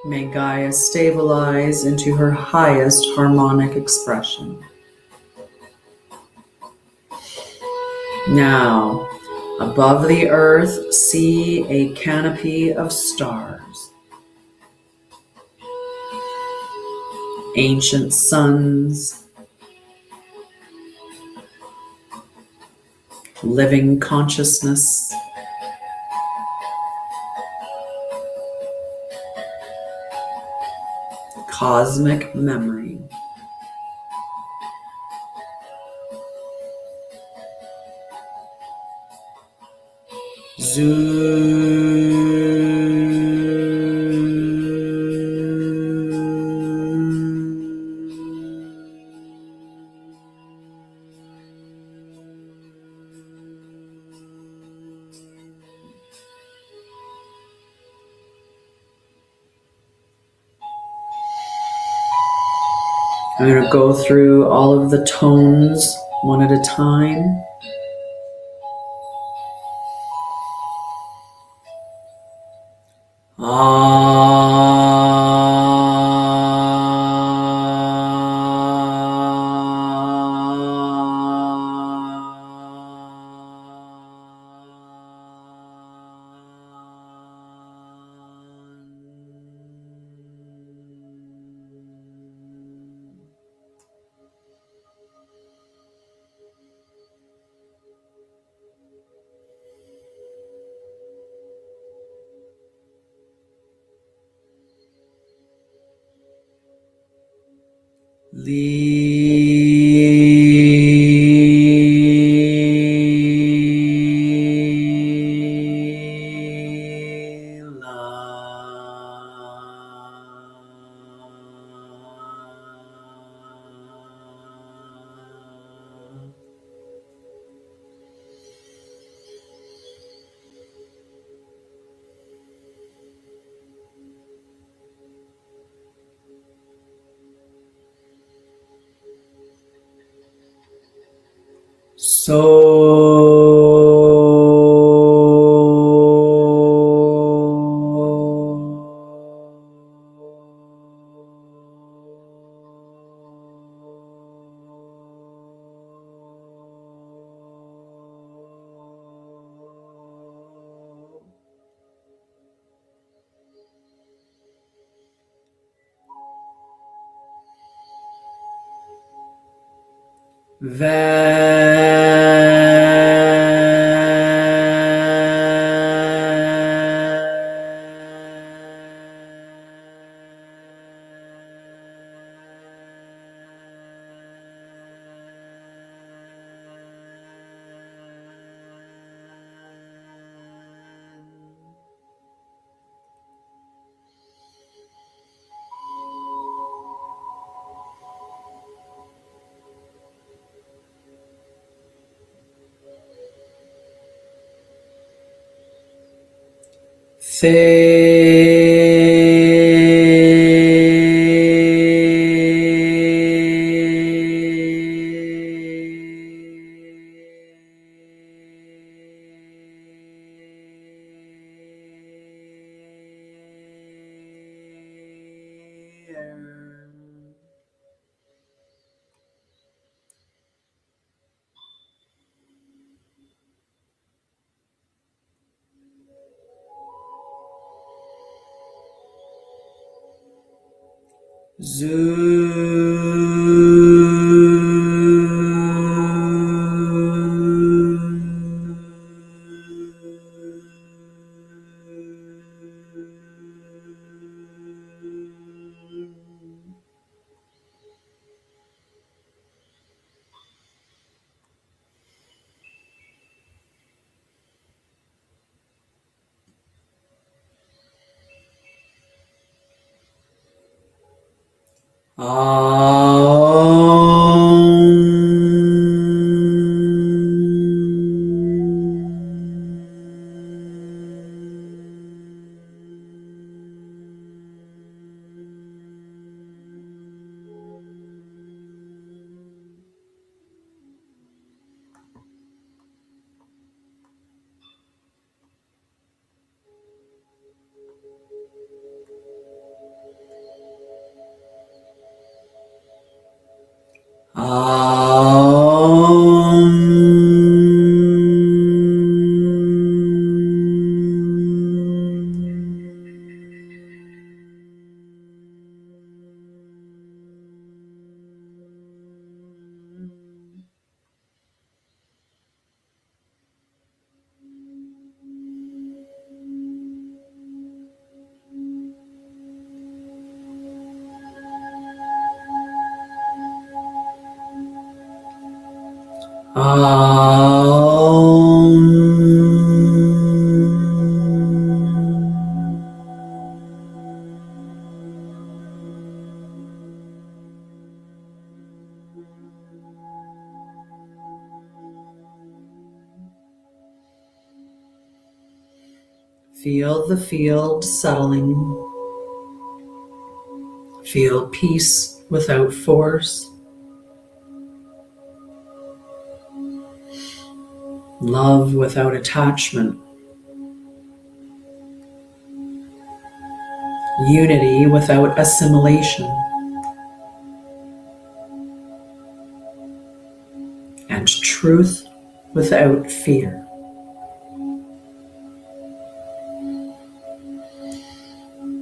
May Gaia stabilize into her highest harmonic expression. Now, above the earth, see a canopy of stars. Ancient suns, living consciousness, cosmic memory. I'm going to go through all of the tones one at a time. Feel the field settling. Feel peace without force. Love without attachment. Unity without assimilation. And truth without fear.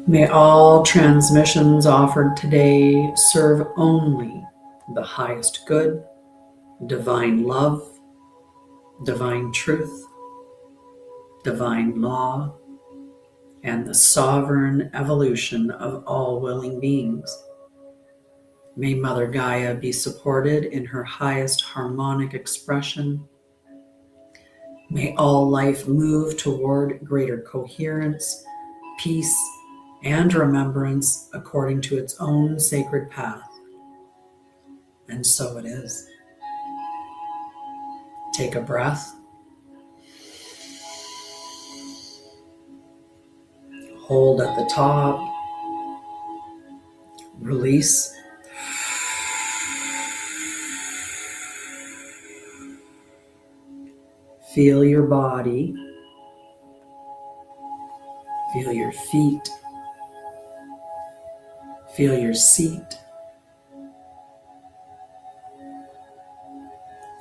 May all transmissions offered today serve only the highest good, divine love, divine truth, divine law, and the sovereign evolution of all willing beings. May Mother Gaia be supported in her highest harmonic expression. May all life move toward greater coherence, peace, and remembrance according to its own sacred path. And so it is. Take a breath. Hold at the top. Release. Feel your body. Feel your feet. Feel your seat.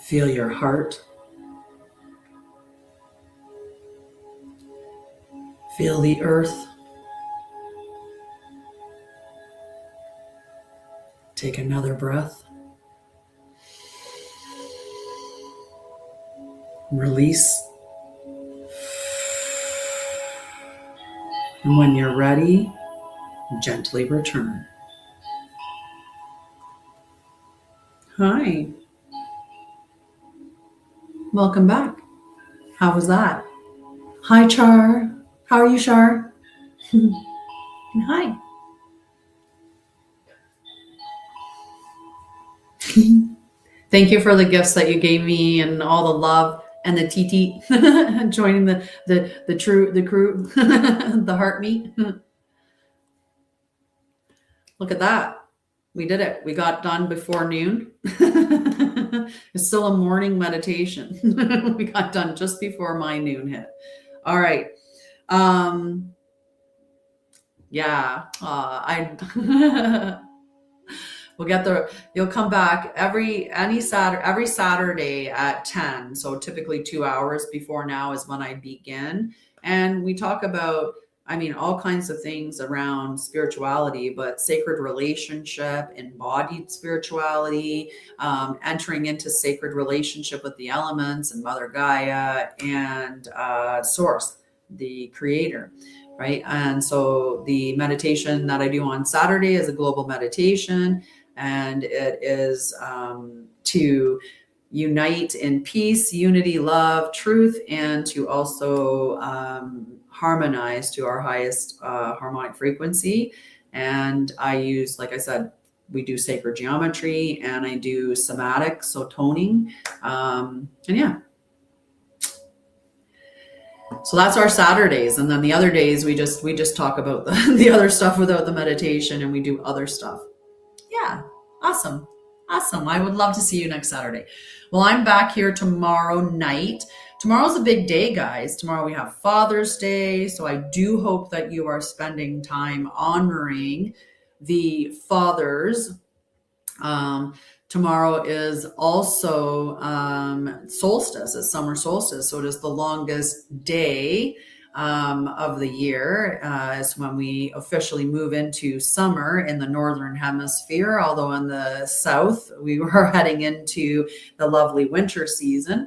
Feel your heart. Feel the earth. Take another breath. Release. And when you're ready, gently return. Hi. Welcome back. How was that? Hi, Char. How are you, Char? And hi. Thank you for the gifts that you gave me and all the love and the TT joining the crew, the heart meet. Look at that. We did it. We got done before noon. It's still a morning meditation. We got done just before my noon hit. All right. Yeah. We'll get the. You'll come back every Saturday at 10. So typically 2 hours before now is when I begin, and we talk about. I mean, all kinds of things around spirituality, but sacred relationship, embodied spirituality, entering into sacred relationship with the elements and Mother Gaia and Source, the creator, right? And so the meditation that I do on Saturday is a global meditation, and it is to unite in peace, unity, love, truth, and to also harmonize to our highest harmonic frequency. And I use, like I said, we do sacred geometry, and I do cymatics, so toning. And yeah. So that's our Saturdays. And then the other days we just talk about the other stuff without the meditation, and we do other stuff. Yeah. Awesome. Awesome. I would love to see you next Saturday. Well, I'm back here tomorrow night. Tomorrow's a big day, guys. Tomorrow we have Father's Day. So I do hope that you are spending time honoring the fathers. Tomorrow is also solstice. It's summer solstice. So it is the longest day of the year. Is when we officially move into summer in the northern hemisphere, although in the south we were heading into the lovely winter season.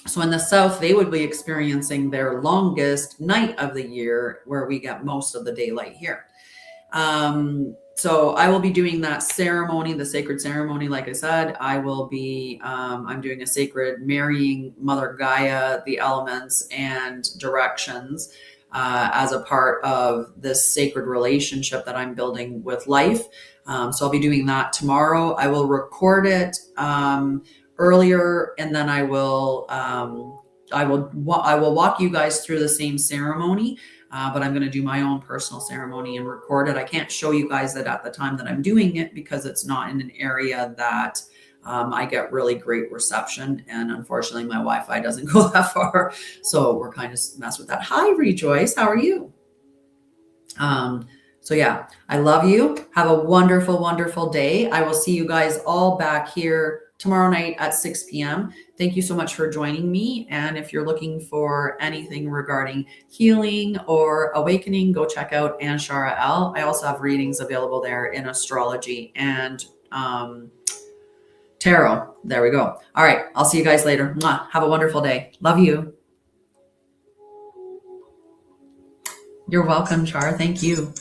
So in the south, they would be experiencing their longest night of the year, where we get most of the daylight here. So I will be doing that ceremony, the sacred ceremony. Like I said, I will be, I'm doing a sacred marrying Mother Gaia, the elements and directions, as a part of this sacred relationship that I'm building with life. So I'll be doing that tomorrow. I will record it, earlier, and then I will walk you guys through the same ceremony, but I'm going to do my own personal ceremony and record it. I can't show you guys it at the time that I'm doing it because it's not in an area that I get really great reception, and unfortunately my Wi-Fi doesn't go that far, so we're kind of mess with that. Hi Rejoice, how are you? So yeah, I love you. Have a wonderful, wonderful day. I will see you guys all back here tomorrow night at 6 p.m. Thank you so much for joining me. And if you're looking for anything regarding healing or awakening, go check out Anshara'El. I also have readings available there in astrology and tarot. There we go. All right. I'll see you guys later. Mwah. Have a wonderful day. Love you. You're welcome, Char. Thank you.